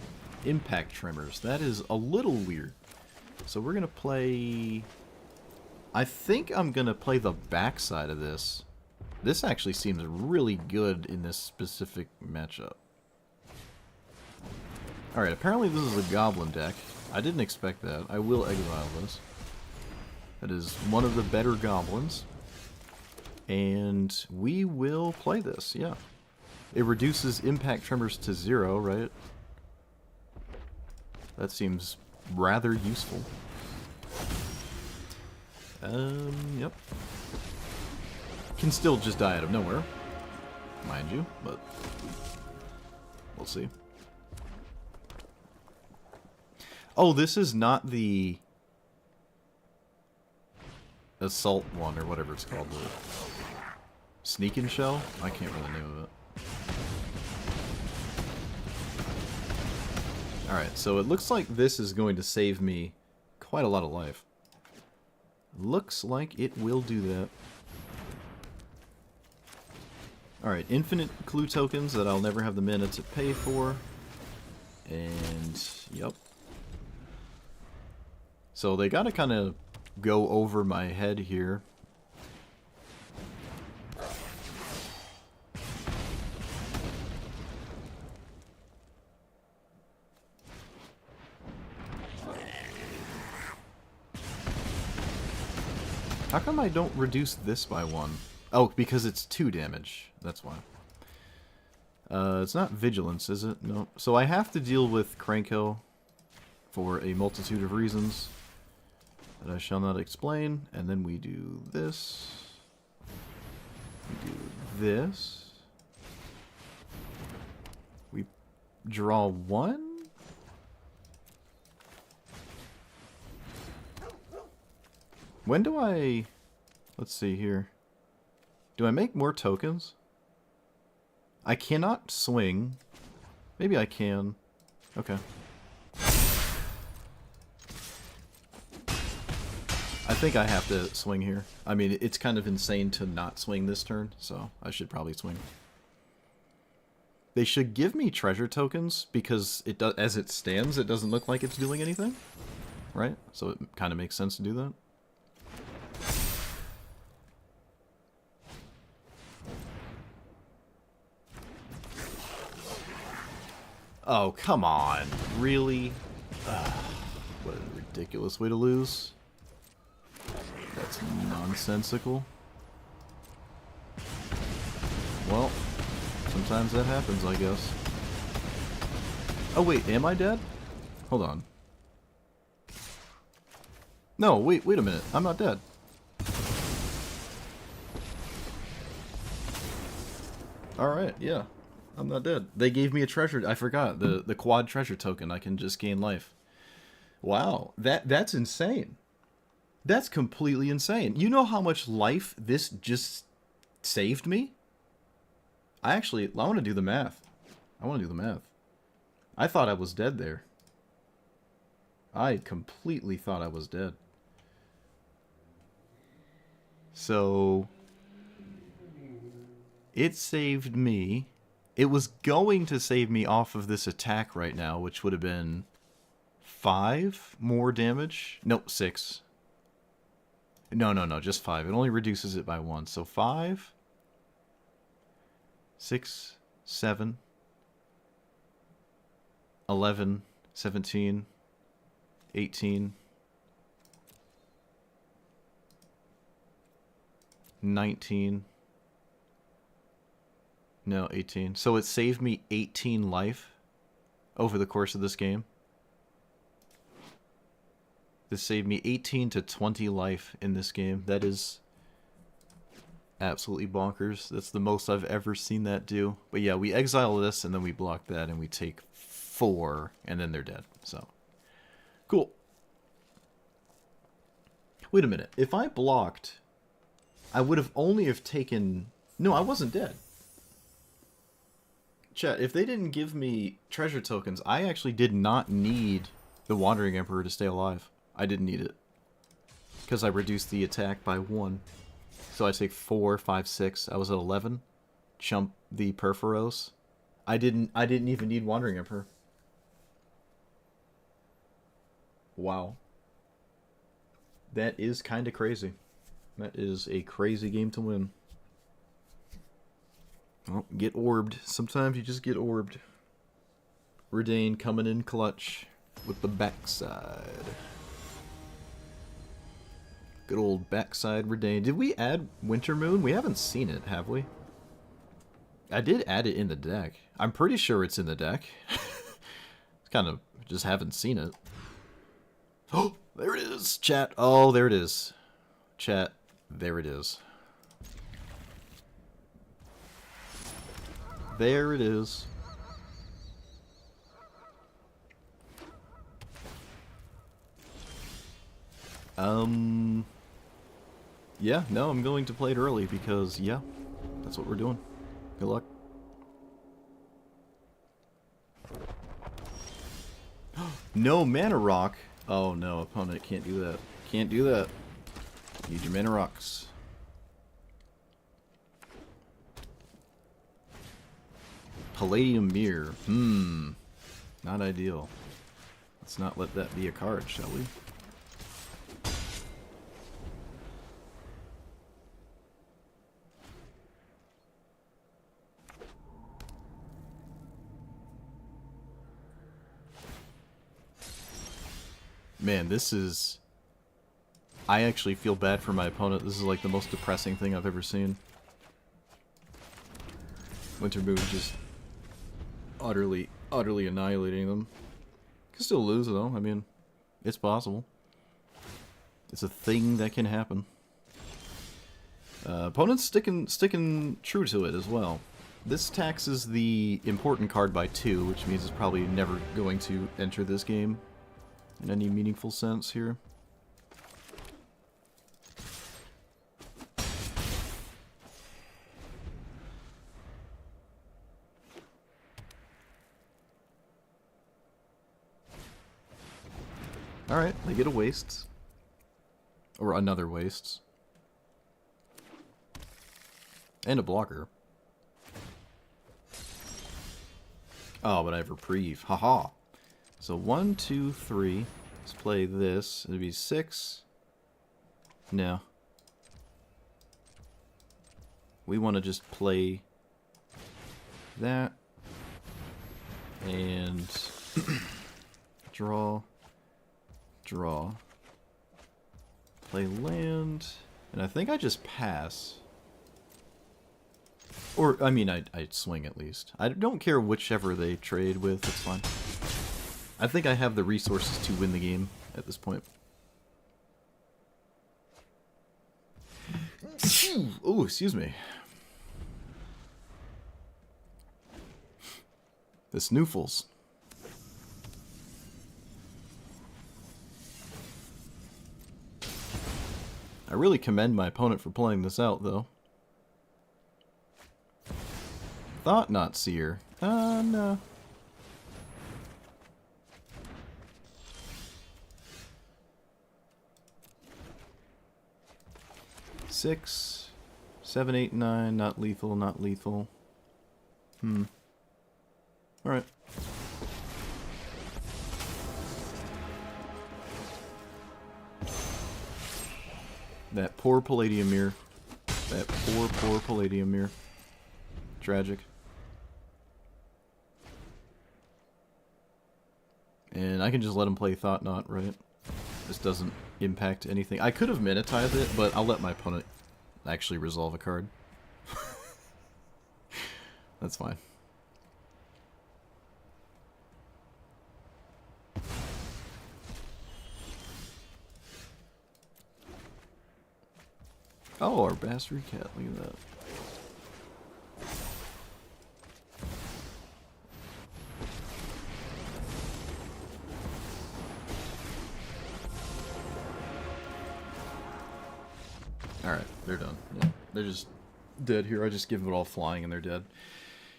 Speaker 2: Impact Tremors. That is a little weird. So we're gonna play. I think I'm gonna play the backside of this. This actually seems really good in this specific matchup. Alright, apparently this is a goblin deck. I didn't expect that. I will exile this. That is one of the better goblins. And we will play this, yeah. It reduces impact tremors to 0, right? That seems rather useful. Yep. Can still just die out of nowhere, mind you, but we'll see. Oh, this is not the assault one, or whatever it's called. The sneak and shell? I can't remember the name of it. Alright, so it looks like this is going to save me quite a lot of life. Looks like it will do that. Alright, infinite clue tokens that I'll never have the mana to pay for. And, yep. So they gotta kind of go over my head here. How come I don't reduce this by 1? Oh, because it's 2 damage. That's why. It's not vigilance, is it? No. So I have to deal with Cranko for a multitude of reasons that I shall not explain. And then we do this. We do this. We draw 1? When do I... Let's see here. Do I make more tokens? I cannot swing. Maybe I can. Okay. I think I have to swing here. I mean, it's kind of insane to not swing this turn, so I should probably swing. They should give me treasure tokens, because it does, as it stands, it doesn't look like it's doing anything. Right? So it kind of makes sense to do that. Oh, come on. Really? What a ridiculous way to lose. That's nonsensical. Well, sometimes that happens, I guess. Oh, wait, am I dead? Hold on. No, wait a minute. I'm not dead. Alright, yeah. I'm not dead. They gave me a treasure. I forgot. The quad treasure token. I can just gain life. Wow. That's insane. That's completely insane. You know how much life this just saved me? I want to do the math. I thought I was dead there. I completely thought I was dead. So... it saved me... It was going to save me off of this attack right now, which would have been 5 more damage. No, 6. No, just 5. It only reduces it by 1. So 5, 6, 7, 11, 17, 18, 19... No, 18. So it saved me 18 life over the course of this game. This saved me 18 to 20 life in this game. That is absolutely bonkers. That's the most I've ever seen that do. But yeah, we exile this, and then we block that, and we take 4, and then they're dead. So, cool. Wait a minute. If I blocked, I would have only have taken... No, I wasn't dead. Chat, if they didn't give me treasure tokens, I actually did not need the Wandering Emperor to stay alive. I didn't need it.
Speaker 1: Because I reduced the attack by 1. So I take 4, 5, 6. I was at 11. Chump the Perforos. I didn't even need Wandering Emperor. Wow. That is kind of crazy. That is a crazy game to win. Well, get orbed. Sometimes you just get orbed. Redain coming in clutch with the backside. Good old backside Redain. Did we add Winter Moon? We haven't seen it, have we? I did add it in the deck. I'm pretty sure it's in the deck. Kind of just haven't seen it. Oh, there it is, chat. Oh, there it is. Chat, there it is. There it is. Yeah, no, I'm going to play it early because, yeah, that's what we're doing. Good luck. No mana rock. Oh no, opponent can't do that. Can't do that. Need your mana rocks. Palladium Mirror. Not ideal. Let's not let that be a card, shall we? Man, this is... I actually feel bad for my opponent. This is like the most depressing thing I've ever seen. Winter Moon just utterly annihilating them. Can still lose though. I mean, it's possible. It's a thing that can happen. Opponent's sticking true to it as well. This taxes the important card by 2, which means it's probably never going to enter this game in any meaningful sense here. Alright, they get a waste. Or another waste. And a blocker. Oh, but I have reprieve. Haha. So 1, 2, 3. Let's play this. It'd be 6. No. We want to just play that. And draw. Draw. Play land. And I think I just pass. Or, I mean, I'd swing at least. I don't care whichever they trade with, it's fine. I think I have the resources to win the game at this point. Oh, excuse me. The Snoofles. I really commend my opponent for playing this out, though. Thought Not Seer. No. Six, 7, 8, 9. Not lethal. Not lethal. All right. That poor Palladium Mirror. That poor Palladium Mirror. Tragic. And I can just let him play Thought Not, right? This doesn't impact anything. I could have Minotithed it, but I'll let my opponent actually resolve a card. That's fine. Oh, our bastard cat, look at that. Alright, they're done. Yeah, they're just dead here. I just give it all flying and they're dead.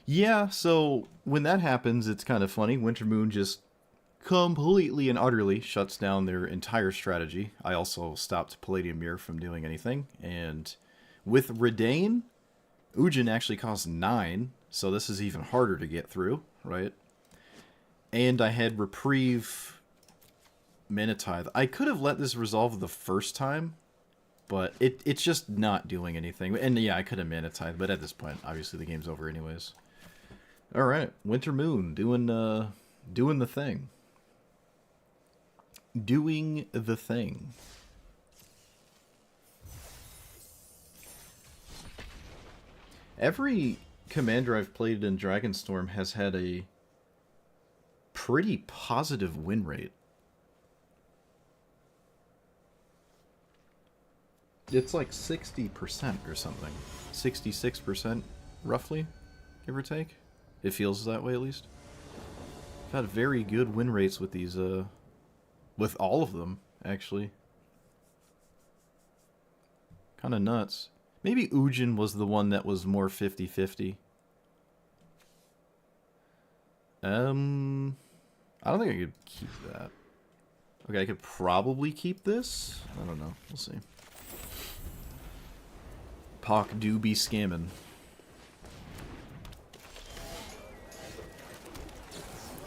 Speaker 1: Yeah, so when that happens, it's kind of funny. Winter Moon just
Speaker 2: completely and utterly shuts down their entire strategy. I also stopped Palladium Mirror from doing anything. And with Redain, Ujin actually costs 9, so this is even harder to get through, right? And I had Reprieve Mana Tithe. I could have let this resolve the first time, but it's just not doing anything. And yeah, I could have Mana Tithe, but at this point, obviously the game's over anyways. Alright, Winter Moon, doing the thing. Doing the thing. Every commander I've played in Dragonstorm has had a pretty positive win rate. It's like 60% or something. 66% roughly, give or take. It feels that way at least. I've had very good win rates with these, with all of them, actually. Kind of nuts. Maybe Ujin was the one that was more 50-50. I don't think I could keep that. Okay, I could probably keep this. I don't know. We'll see. Pock do be scamming.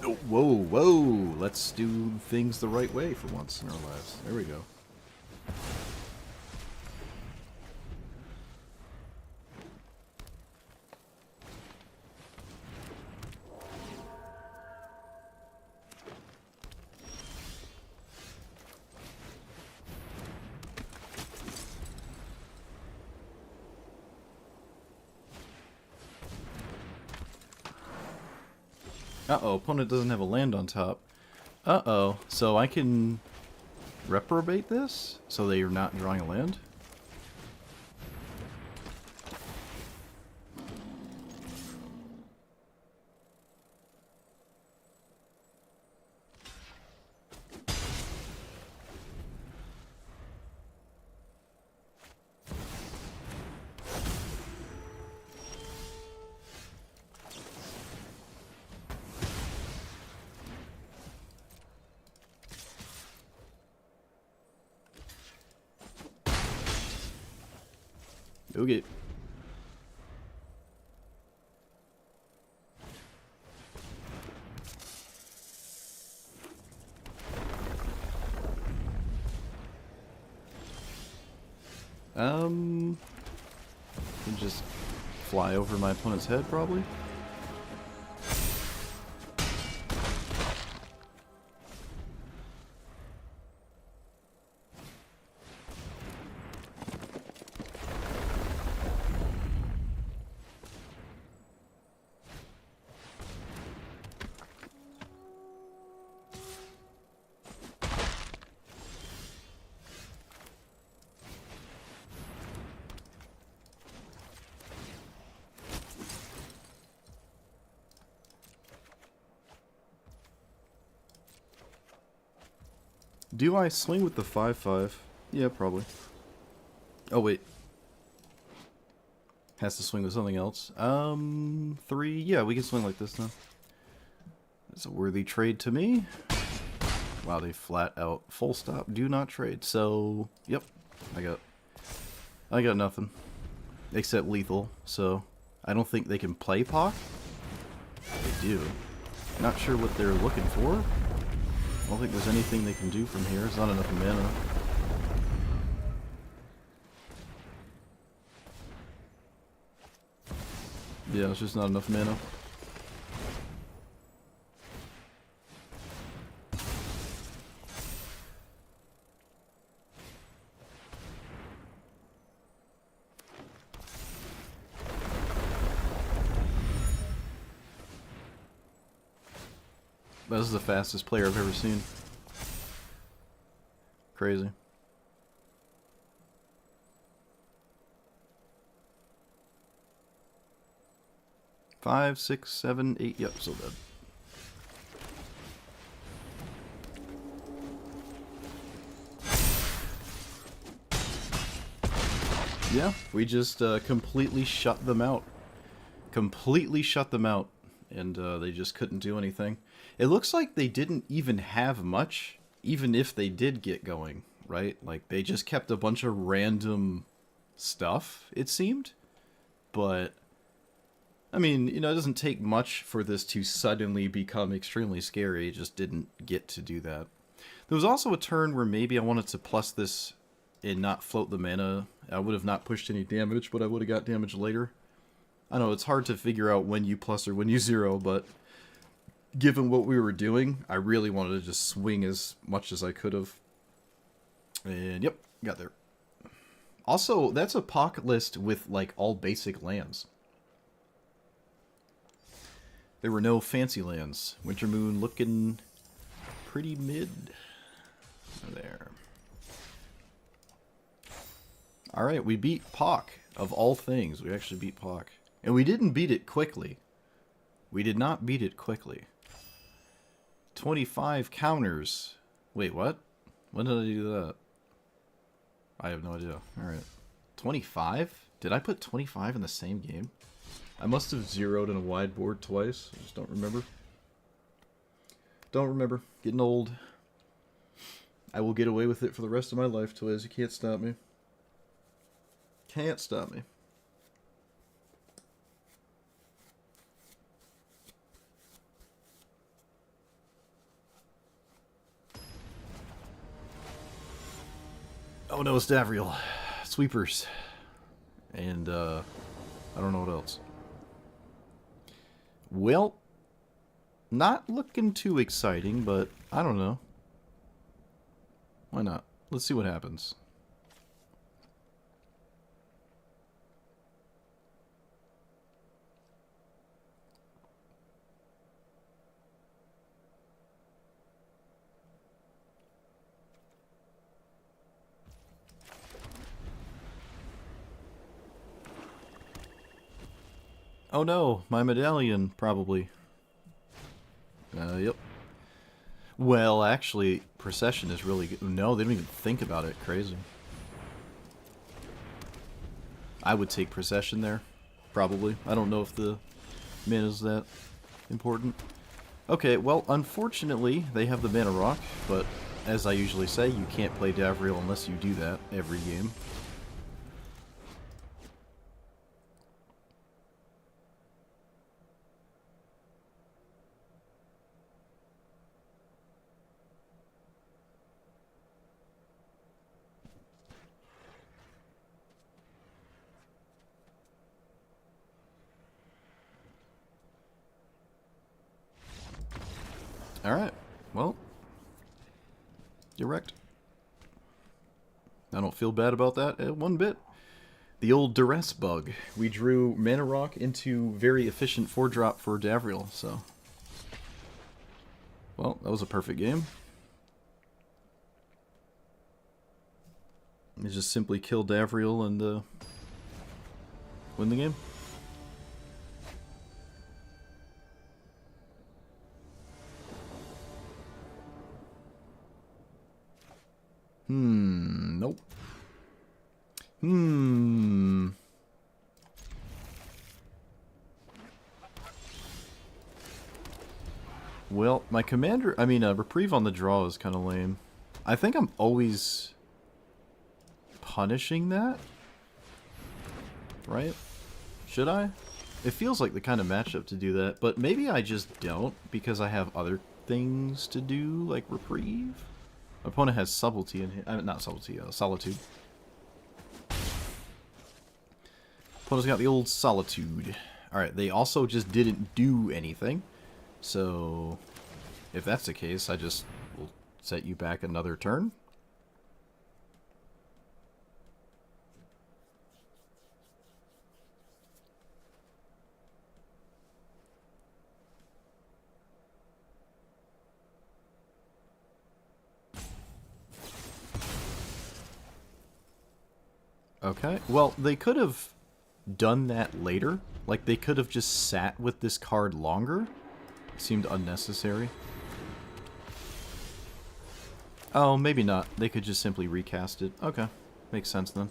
Speaker 2: Oh, whoa, whoa! Let's do things the right way for once in our lives. There we go. Uh-oh, opponent doesn't have a land on top. Uh-oh, so I can reprobate this? So they are not drawing a land? Okay. Can just fly over my opponent's head, probably. Do I swing with the 5/5? Yeah, probably. Oh, wait. Has to swing with something else. 3. Yeah, we can swing like this now. It's a worthy trade to me. Wow, they flat out full stop. Do not trade. So, yep. I got nothing. Except lethal. So, I don't think they can play Pock. They do. Not sure what they're looking for. I don't think there's anything they can do from here. There's not enough mana. Yeah, it's just not enough mana. This is the fastest player I've ever seen. Crazy. Five, 6, 7, 8. Yep, so dead. Yeah, we just completely shut them out. Completely shut them out. and they just couldn't do anything. It looks like they didn't even have much, even if they did get going, right? Like, they just kept a bunch of random stuff, it seemed. But, I mean, you know, it doesn't take much for this to suddenly become extremely scary. It just didn't get to do that. There was also a turn where maybe I wanted to plus this and not float the mana. I would have not pushed any damage, but I would have got damage later. I know, it's hard to figure out when you plus or when you zero, but given what we were doing, I really wanted to just swing as much as I could have. And yep, got there. Also, that's a pocket list with, like, all basic lands. There were no fancy lands. Winter Moon looking pretty mid. There. Alright, we beat Pock. Of all things, we actually beat Pock. And we didn't beat it quickly. We did not beat it quickly. 25 counters. Wait, what? When did I do that? I have no idea. Alright. 25? Did I put 25 in the same game? I must have zeroed in a wide board twice. I just don't remember. Don't remember. Getting old. I will get away with it for the rest of my life, Twiz. You can't stop me. Can't stop me. Oh no, it's Davriel. Sweepers. And, I don't know what else. Well, not looking too exciting, but I don't know. Why not? Let's see what happens. Oh no, my medallion, probably. Yep. Well, actually, Procession is really good. No, they don't even think about it. Crazy. I would take Procession there. Probably. I don't know if the mana is that important. Okay, well, unfortunately, they have the Mana Rock, but as I usually say, you can't play Davriel unless you do that every game. Alright, well, you're wrecked. I don't feel bad about that one bit. The old duress bug. We drew Mana Rock into very efficient 4-drop for Davriel, so... Well, that was a perfect game. You just simply kill Davriel and win the game. Nope. Well, my commander, reprieve on the draw is kind of lame. I think I'm always punishing that, right? Should I? It feels like the kind of matchup to do that, but maybe I just don't because I have other things to do, like reprieve. My opponent has subtlety in here. Not subtlety, solitude. Opponent's got the old solitude. Alright, they also just didn't do anything. So, if that's the case, I just will set you back another turn. Okay, well, they could have done that later. Like, they could have just sat with this card longer. It seemed unnecessary. Oh, maybe not. They could just simply recast it. Okay, makes sense then.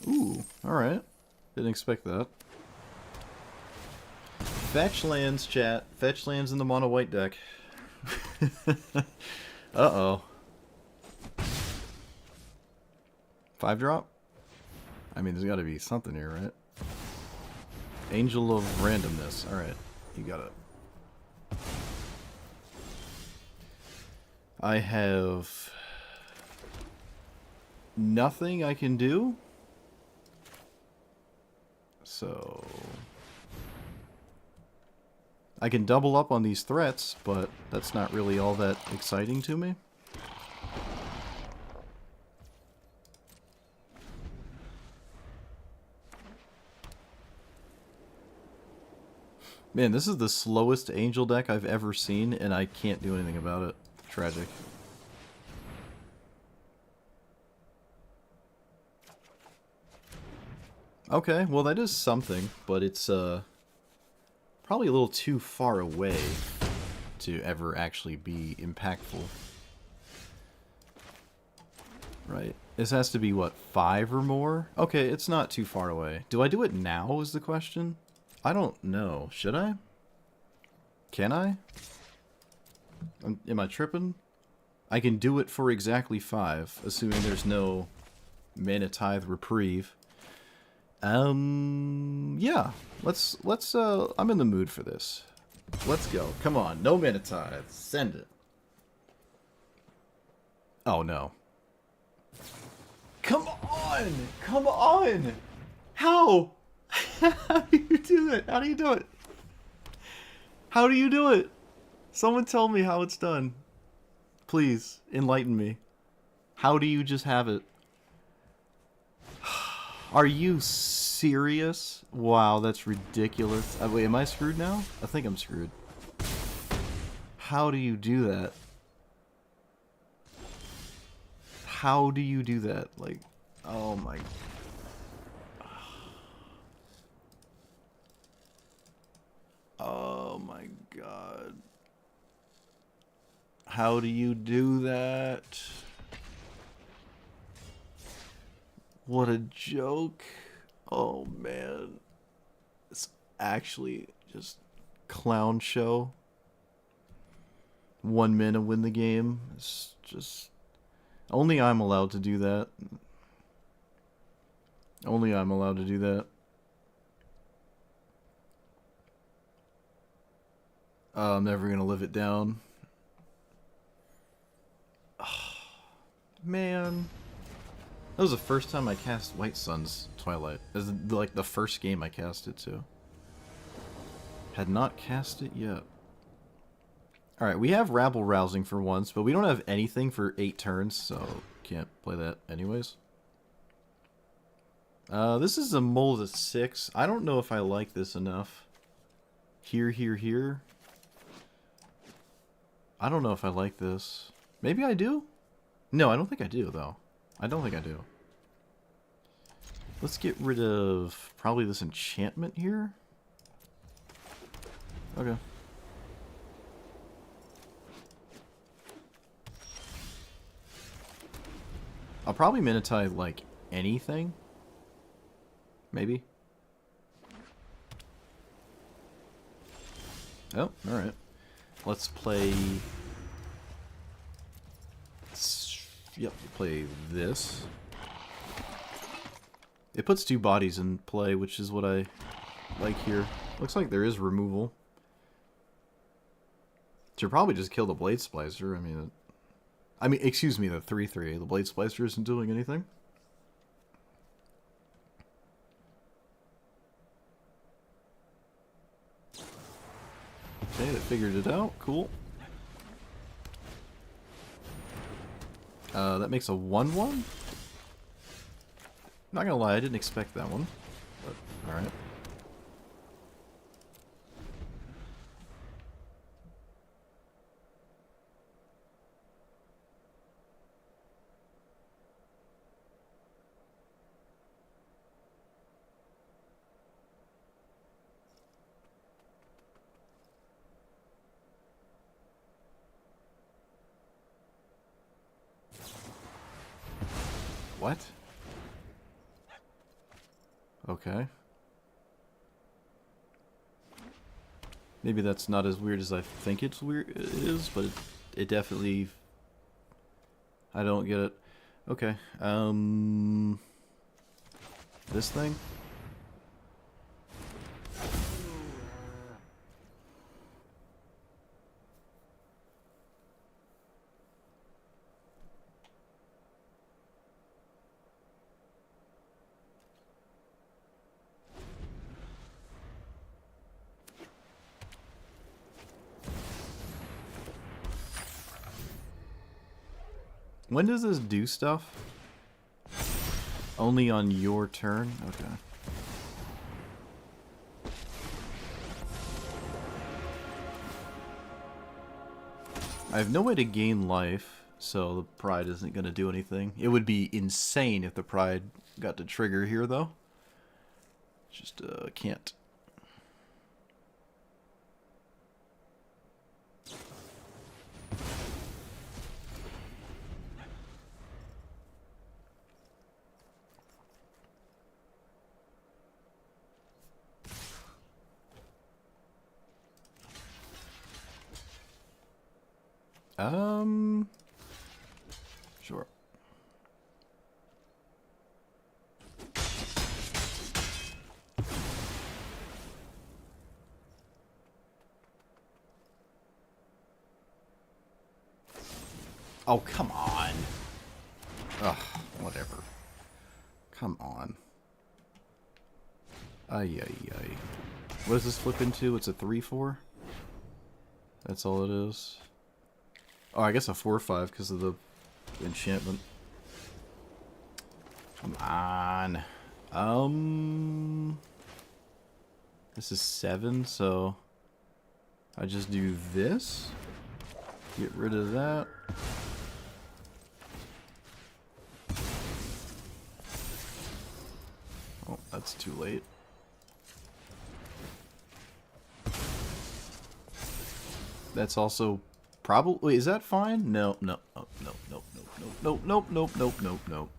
Speaker 2: Ooh, alright. Didn't expect that. Fetch lands, chat. Fetch lands in the mono white deck. Uh-oh. 5-drop? I mean, there's gotta be something here, right? Angel of Randomness. Alright, you got it. I have nothing I can do. So I can double up on these threats, but that's not really all that exciting to me. Man, this is the slowest Angel deck I've ever seen, and I can't do anything about it. Tragic. Okay, well that is something, but it's probably a little too far away to ever actually be impactful. Right. This has to be, what, 5 or more? Okay, it's not too far away. Do I do it now is the question? I don't know. Should I? Can I? Am I tripping? I can do it for exactly 5, assuming there's no Mana Tithe reprieve. Yeah. I'm in the mood for this. Let's go. Come on, no Mana Tithe. Send it. Oh, no. Come on! Come on! How? How do you do it? How do you do it? How do you do it? Someone tell me how it's done. Please, enlighten me. How do you just have it? Are you serious? Wow, that's ridiculous. Wait, am I screwed now? I think I'm screwed. How do you do that? How do you do that? Like, oh my... Oh my god. How do you do that? What a joke. Oh man. It's actually just clown show. 1 minute win the game. It's just... Only I'm allowed to do that. Only I'm allowed to do that. I'm never gonna live it down. Oh, man. That was the first time I cast White Sun's Twilight. It was like the first game I cast it to. Had not cast it yet. Alright, we have Rabble Rousing for once, but we don't have anything for 8 turns, so can't play that anyways. This is a mold of 6. I don't know if I like this enough. Here, here, here. I don't know if I like this. Maybe I do? No, I don't think I do, though. I don't think I do. Let's get rid of probably this enchantment here. Okay. I'll probably Mana Tithe, like, anything. Maybe. Oh, alright. Let's play... Yep, play this. It puts 2 bodies in play, which is what I like here. Looks like there is removal. Should probably just kill the Blade Splicer. I mean, excuse me, the 3/3. The Blade Splicer isn't doing anything. Okay, that figured it out. Cool. That makes a 1/1? Not gonna lie, I didn't expect that one. But, alright. What? Okay. Maybe that's not as weird as I think it is, but it definitely... I don't get it. Okay. This thing? When does this do stuff? Only on your turn? Okay. I have no way to gain life, so the pride isn't going to do anything. It would be insane if the pride got to trigger here, though. Just, can't. Sure. Oh, come on. Ugh, whatever. Come on. Ay, ay, ay. What does this flip into? It's a 3-4? That's all it is. Oh, I guess a 4-5 because of the enchantment. Come on. This is 7, so I just do this. Get rid of that. Oh, that's too late. That's also probably... Is that fine? No, no, no, no, no, no, no, no, no, no, no, no.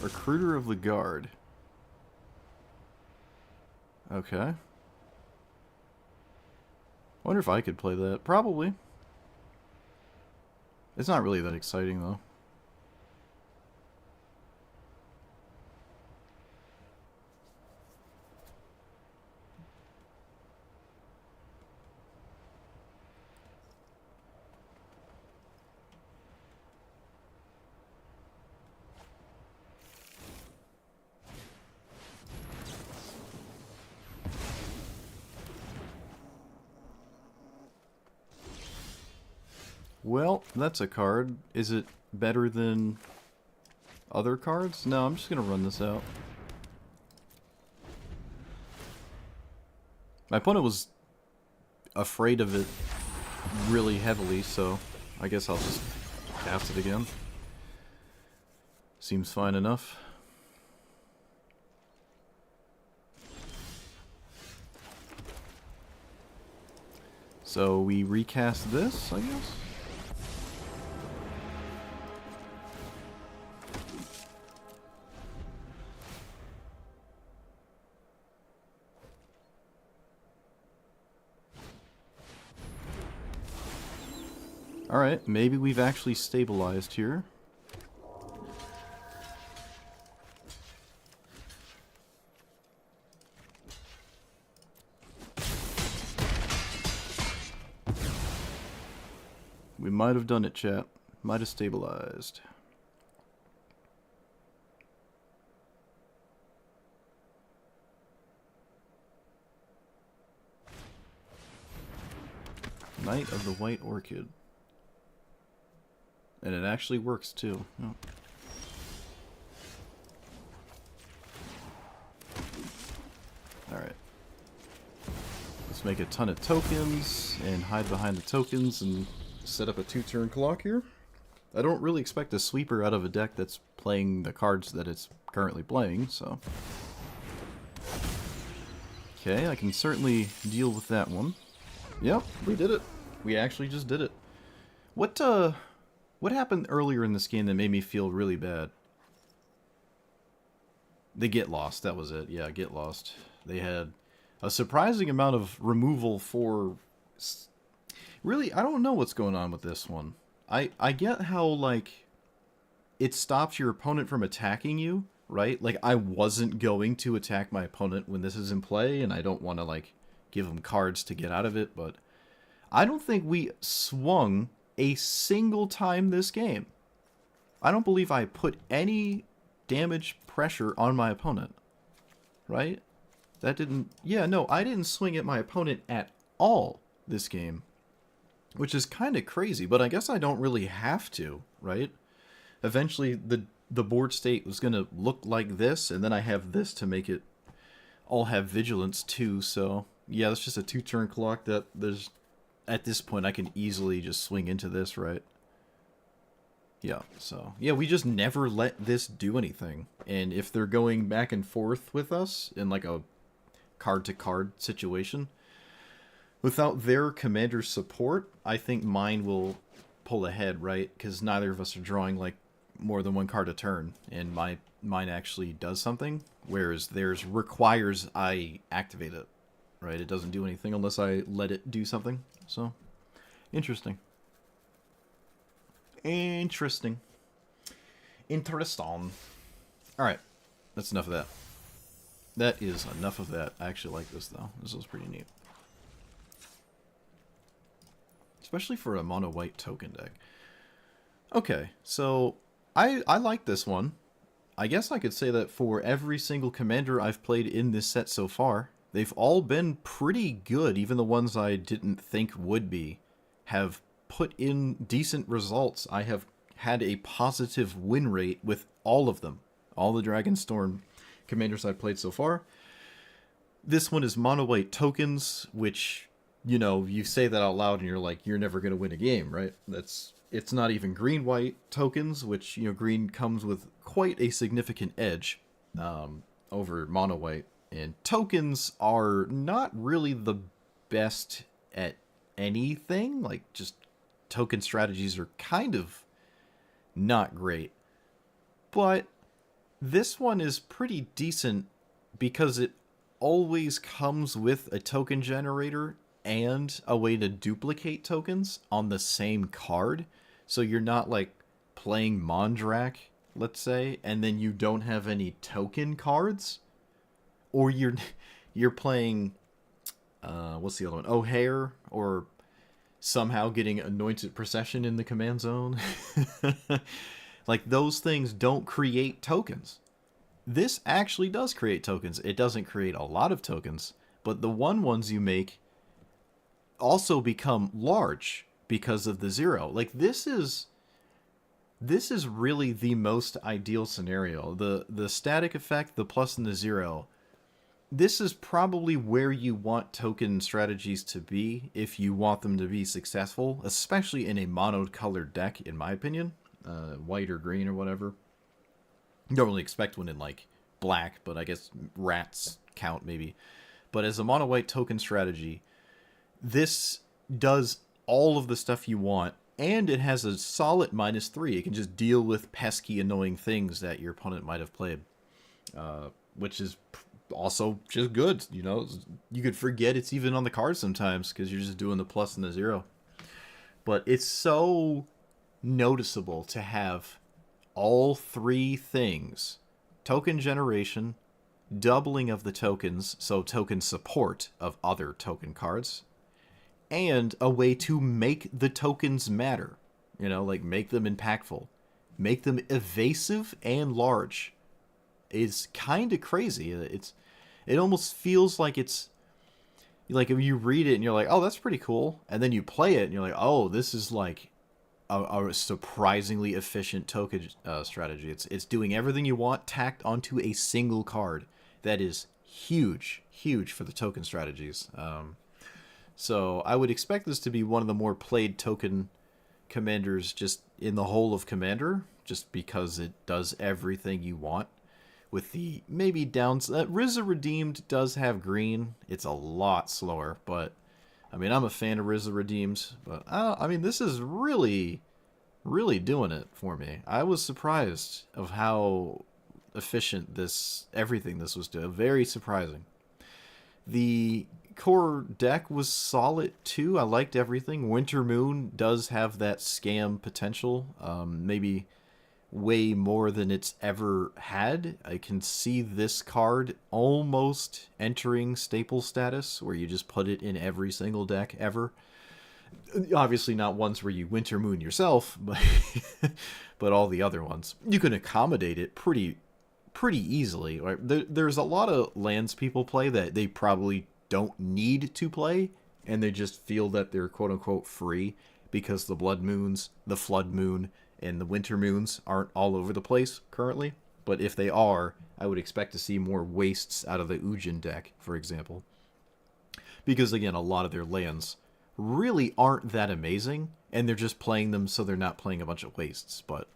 Speaker 2: Recruiter of the Guard. Okay. Wonder if I could play that. Probably. It's not really that exciting, though. Well, that's a card. Is it better than other cards? No, I'm just gonna run this out. My opponent was afraid of it really heavily, so I guess I'll just cast it again. Seems fine enough. So we recast this, I guess? Alright, maybe we've actually stabilized here. We might have done it, chat. Might have stabilized. Knight of the White Orchid. And it actually works, too. Oh. Alright. Let's make a ton of tokens, and hide behind the tokens, and set up a 2-turn clock here. I don't really expect a sweeper out of a deck that's playing the cards that it's currently playing, so... Okay, I can certainly deal with that one. Yep, we did it. We actually just did it. What happened earlier in this game that made me feel really bad? They Get Lost, that was it. Yeah, Get Lost. They had a surprising amount of removal for... Really, I don't know what's going on with this one. I get how, like, it stops your opponent from attacking you, right? Like, I wasn't going to attack my opponent when this is in play, and I don't want to, like, give them cards to get out of it, but I don't think we swung a single time this game. I don't believe I put any damage pressure on my opponent, right? That didn't... Yeah, no, I didn't swing at my opponent at all this game, which is kind of crazy, but I guess I don't really have to, right? Eventually, the board state was going to look like this, and then I have this to make it all have vigilance too, so... Yeah, that's just a 2-turn clock that there's... At this point, I can easily just swing into this, right? Yeah, so... Yeah, we just never let this do anything. And if they're going back and forth with us in, like, a card-to-card situation, without their commander's support, I think mine will pull ahead, right? Because neither of us are drawing, like, more than one card a turn. And mine actually does something, whereas theirs requires I activate it. Right, it doesn't do anything unless I let it do something. So, interesting. Interesting. Alright, that's enough of that. That is enough of that. I actually like this, though. This was pretty neat. Especially for a mono-white token deck. Okay, so I like this one. I guess I could say that for every single commander I've played in this set so far, they've all been pretty good. Even the ones I didn't think would be have put in decent results. I have had a positive win rate with all of them. All the Dragonstorm commanders I've played so far. This one is mono-white tokens, which, you know, you say that out loud and you're like, you're never going to win a game, right? It's not even green-white tokens, which, you know, green comes with quite a significant edge over mono-white. And tokens are not really the best at anything. Like, just token strategies are kind of not great. But this one is pretty decent because it always comes with a token generator and a way to duplicate tokens on the same card. So you're not, like, playing Mondrak, let's say, and then you don't have any token cards. Or you're playing, what's the other one? O'Hare, or somehow getting Anointed Procession in the command zone. Like, those things don't create tokens. This actually does create tokens. It doesn't create a lot of tokens, but the ones you make also become large because of the 0. Like, this is really the most ideal scenario. The static effect, the plus and the 0... This is probably where you want token strategies to be if you want them to be successful, especially in a monocolored deck, in my opinion. White or green or whatever. You don't really expect one in, like, black, but I guess rats count, maybe. But as a mono-white token strategy, this does all of the stuff you want, and it has a solid -3. It can just deal with pesky, annoying things that your opponent might have played, which is also just good. You know, you could forget it's even on the card sometimes because you're just doing the plus and the 0. But it's so noticeable to have all 3 things: token generation, doubling of the tokens, so token support of other token cards, and a way to make the tokens matter. You know, like, make them impactful, make them evasive and large. It's kind of crazy. It almost feels like it's like, if you read it and you're like, oh, that's pretty cool, and then you play it and you're like, oh, this is like a surprisingly efficient token strategy. It's doing everything you want tacked onto a single card. That is huge for the token strategies. So I would expect this to be one of the more played token Commander's just in the whole of Commander, just because it does everything you want. With the maybe downs, Rizza Redeemed does have green. It's a lot slower, but I mean, I'm a fan of Rizza Redeemed, but I mean, this is really, really doing it for me. I was surprised of how efficient everything this was doing. Very surprising. The core deck was solid too. I liked everything. Winter Moon does have that scam potential. Maybe way more than it's ever had. I can see this card almost entering staple status, where you just put it in every single deck ever. Obviously not ones where you Winter Moon yourself, but but all the other ones. You can accommodate it pretty easily. Right? There's a lot of lands people play that they probably don't need to play, and they just feel that they're quote-unquote free because the Blood Moons, the Flood Moon, and the Winter Moons aren't all over the place currently. But if they are, I would expect to see more wastes out of the Ujin deck, for example. Because, again, a lot of their lands really aren't that amazing, and they're just playing them so they're not playing a bunch of wastes. But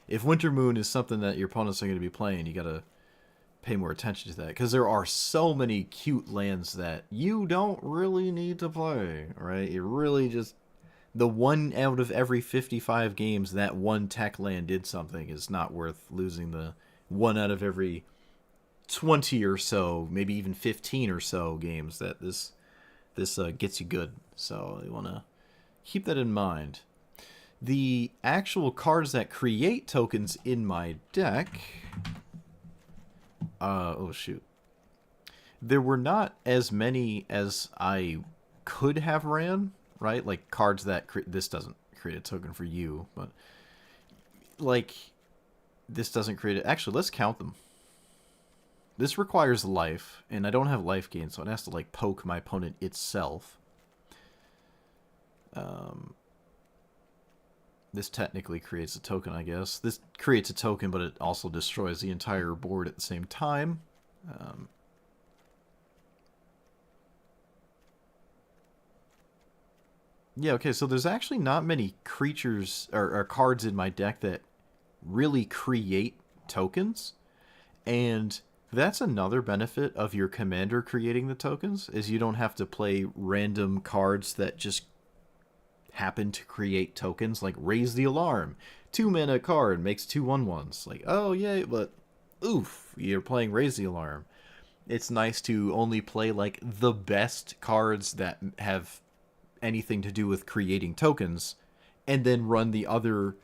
Speaker 2: if Winter Moon is something that your opponents are going to be playing, you gotta pay more attention to that. Because there are so many cute lands that you don't really need to play, right? You really just... The one out of every 55 games that one tech land did something is not worth losing the one out of every 20 or so, maybe even 15 or so games that this gets you good. So you want to keep that in mind. The actual cards that create tokens in my deck... oh, shoot. There were not as many as I could have ran. Right? Like, cards that... This doesn't create a token for you, but... Like, this doesn't create it. Actually, let's count them. This requires life, and I don't have life gain, so it has to, like, poke my opponent itself. This technically creates a token, I guess. This creates a token, but it also destroys the entire board at the same time. Yeah, okay, so there's actually not many creatures or cards in my deck that really create tokens. And that's another benefit of your commander creating the tokens, is you don't have to play random cards that just happen to create tokens, like Raise the Alarm. 2-mana card makes 2 1/1s. Like, oh, yay, but oof, you're playing Raise the Alarm. It's nice to only play, like, the best cards that have anything to do with creating tokens, and then run the other,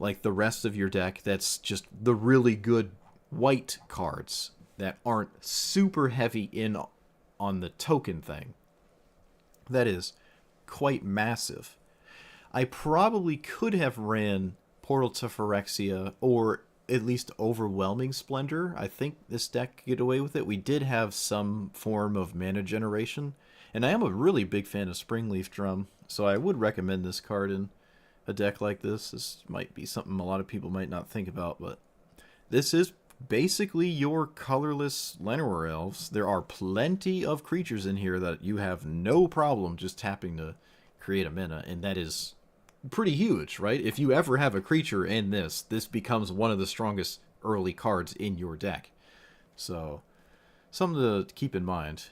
Speaker 2: like the rest of your deck that's just the really good white cards that aren't super heavy in on the token thing. That is quite massive. I probably could have ran Portal to Phyrexia, or at least Overwhelming Splendor. I think this deck could get away with it. We did have some form of mana generation, and I am a really big fan of Springleaf Drum, so I would recommend this card in a deck like this. This might be something a lot of people might not think about, but this is basically your colorless Llanowar Elves. There are plenty of creatures in here that you have no problem just tapping to create a mana, and that is pretty huge, right? If you ever have a creature in this becomes one of the strongest early cards in your deck. So, something to keep in mind.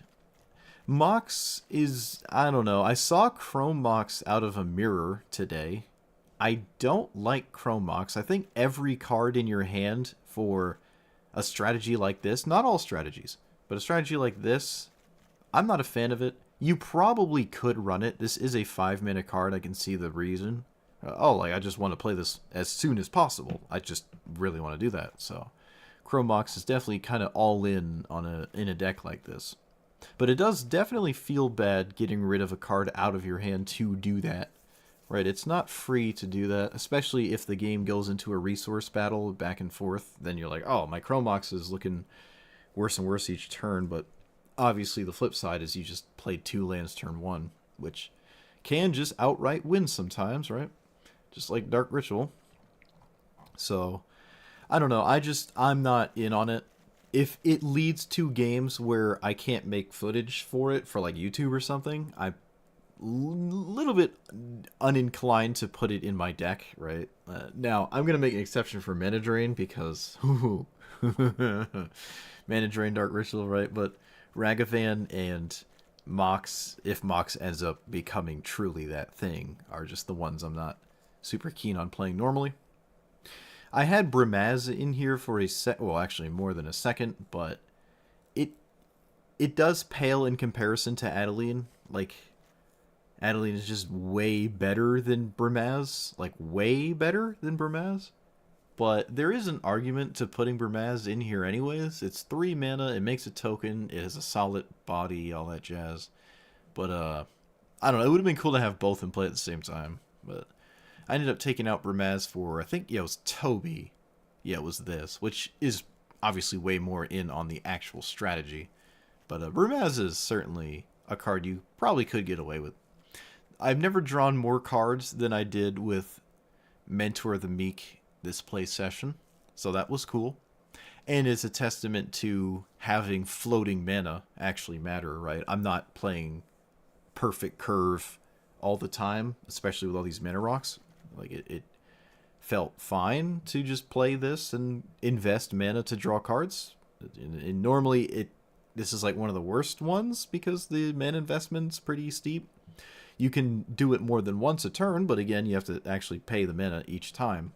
Speaker 2: Mox is, I don't know, I saw Chrome Mox out of a mirror today. I don't like Chrome Mox. I think every card in your hand for a strategy like this, not all strategies, but a strategy like this, I'm not a fan of it. You probably could run it. This is a 5-mana card. I can see the reason. I just want to play this as soon as possible. I just really want to do that. So, Chrome Mox is definitely kind of all in on in a deck like this. But it does definitely feel bad getting rid of a card out of your hand to do that. Right, it's not free to do that, especially if the game goes into a resource battle back and forth. Then you're like, oh, my Chrome Mox is looking worse and worse each turn. But obviously the flip side is you just played 2 lands turn 1, which can just outright win sometimes, right? Just like Dark Ritual. So, I don't know. I'm not in on it. If it leads to games where I can't make footage for it for like YouTube or something, I little bit uninclined to put it in my deck, right? Now, I'm going to make an exception for Mana Drain because... Mana Drain Dark Ritual, right? But Ragavan and Mox, if Mox ends up becoming truly that thing, are just the ones I'm not super keen on playing normally. I had Brimaz in here for a well, actually more than a second, but it does pale in comparison to Adeline. Like, Adeline is just way better than Brimaz. Like, way better than Brimaz. But there is an argument to putting Brimaz in here anyways. It's 3 mana, it makes a token, it has a solid body, all that jazz. But, I don't know, it would have been cool to have both in play at the same time. But I ended up taking out Brimaz for, I think, yeah, it was Toby. Yeah, it was this, which is obviously way more in on the actual strategy. But Brimaz is certainly a card you probably could get away with. I've never drawn more cards than I did with Mentor the Meek this play session, so that was cool. And it's a testament to having floating mana actually matter, right? I'm not playing perfect curve all the time, especially with all these mana rocks. Like, it felt fine to just play this and invest mana to draw cards. And normally this is like one of the worst ones because the mana investment's pretty steep. You can do it more than once a turn, but again, you have to actually pay the mana each time.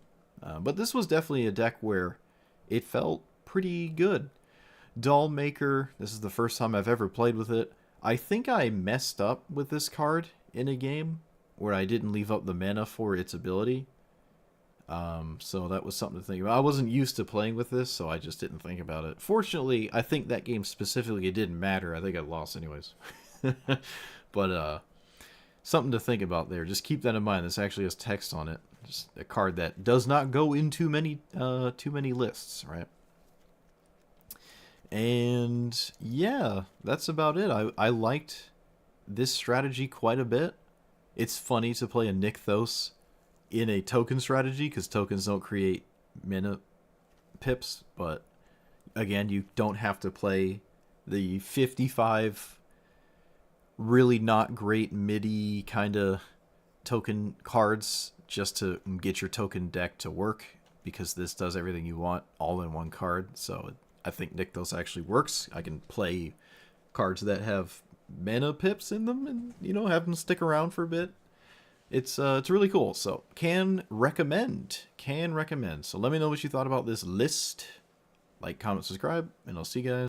Speaker 2: But this was definitely a deck where it felt pretty good. Doll Maker, this is the first time I've ever played with it. I think I messed up with this card in a game where I didn't leave up the mana for its ability. So that was something to think about. I wasn't used to playing with this, so I just didn't think about it. Fortunately, I think that game specifically, it didn't matter. I think I lost anyways. But, something to think about there. Just keep that in mind. This actually has text on it. Just a card that does not go into many lists, right? And yeah, that's about it. I liked this strategy quite a bit. It's funny to play a Nykthos in a token strategy because tokens don't create mana pips, but again, you don't have to play the 55 really not great MIDI kind of token cards just to get your token deck to work, because this does everything you want all in one card. So I think Nykthos actually works. I can play cards that have mana pips in them and, you know, have them stick around for a bit. It's really cool. So can recommend. So let me know what you thought about this list. Like, comment, subscribe, and I'll see you guys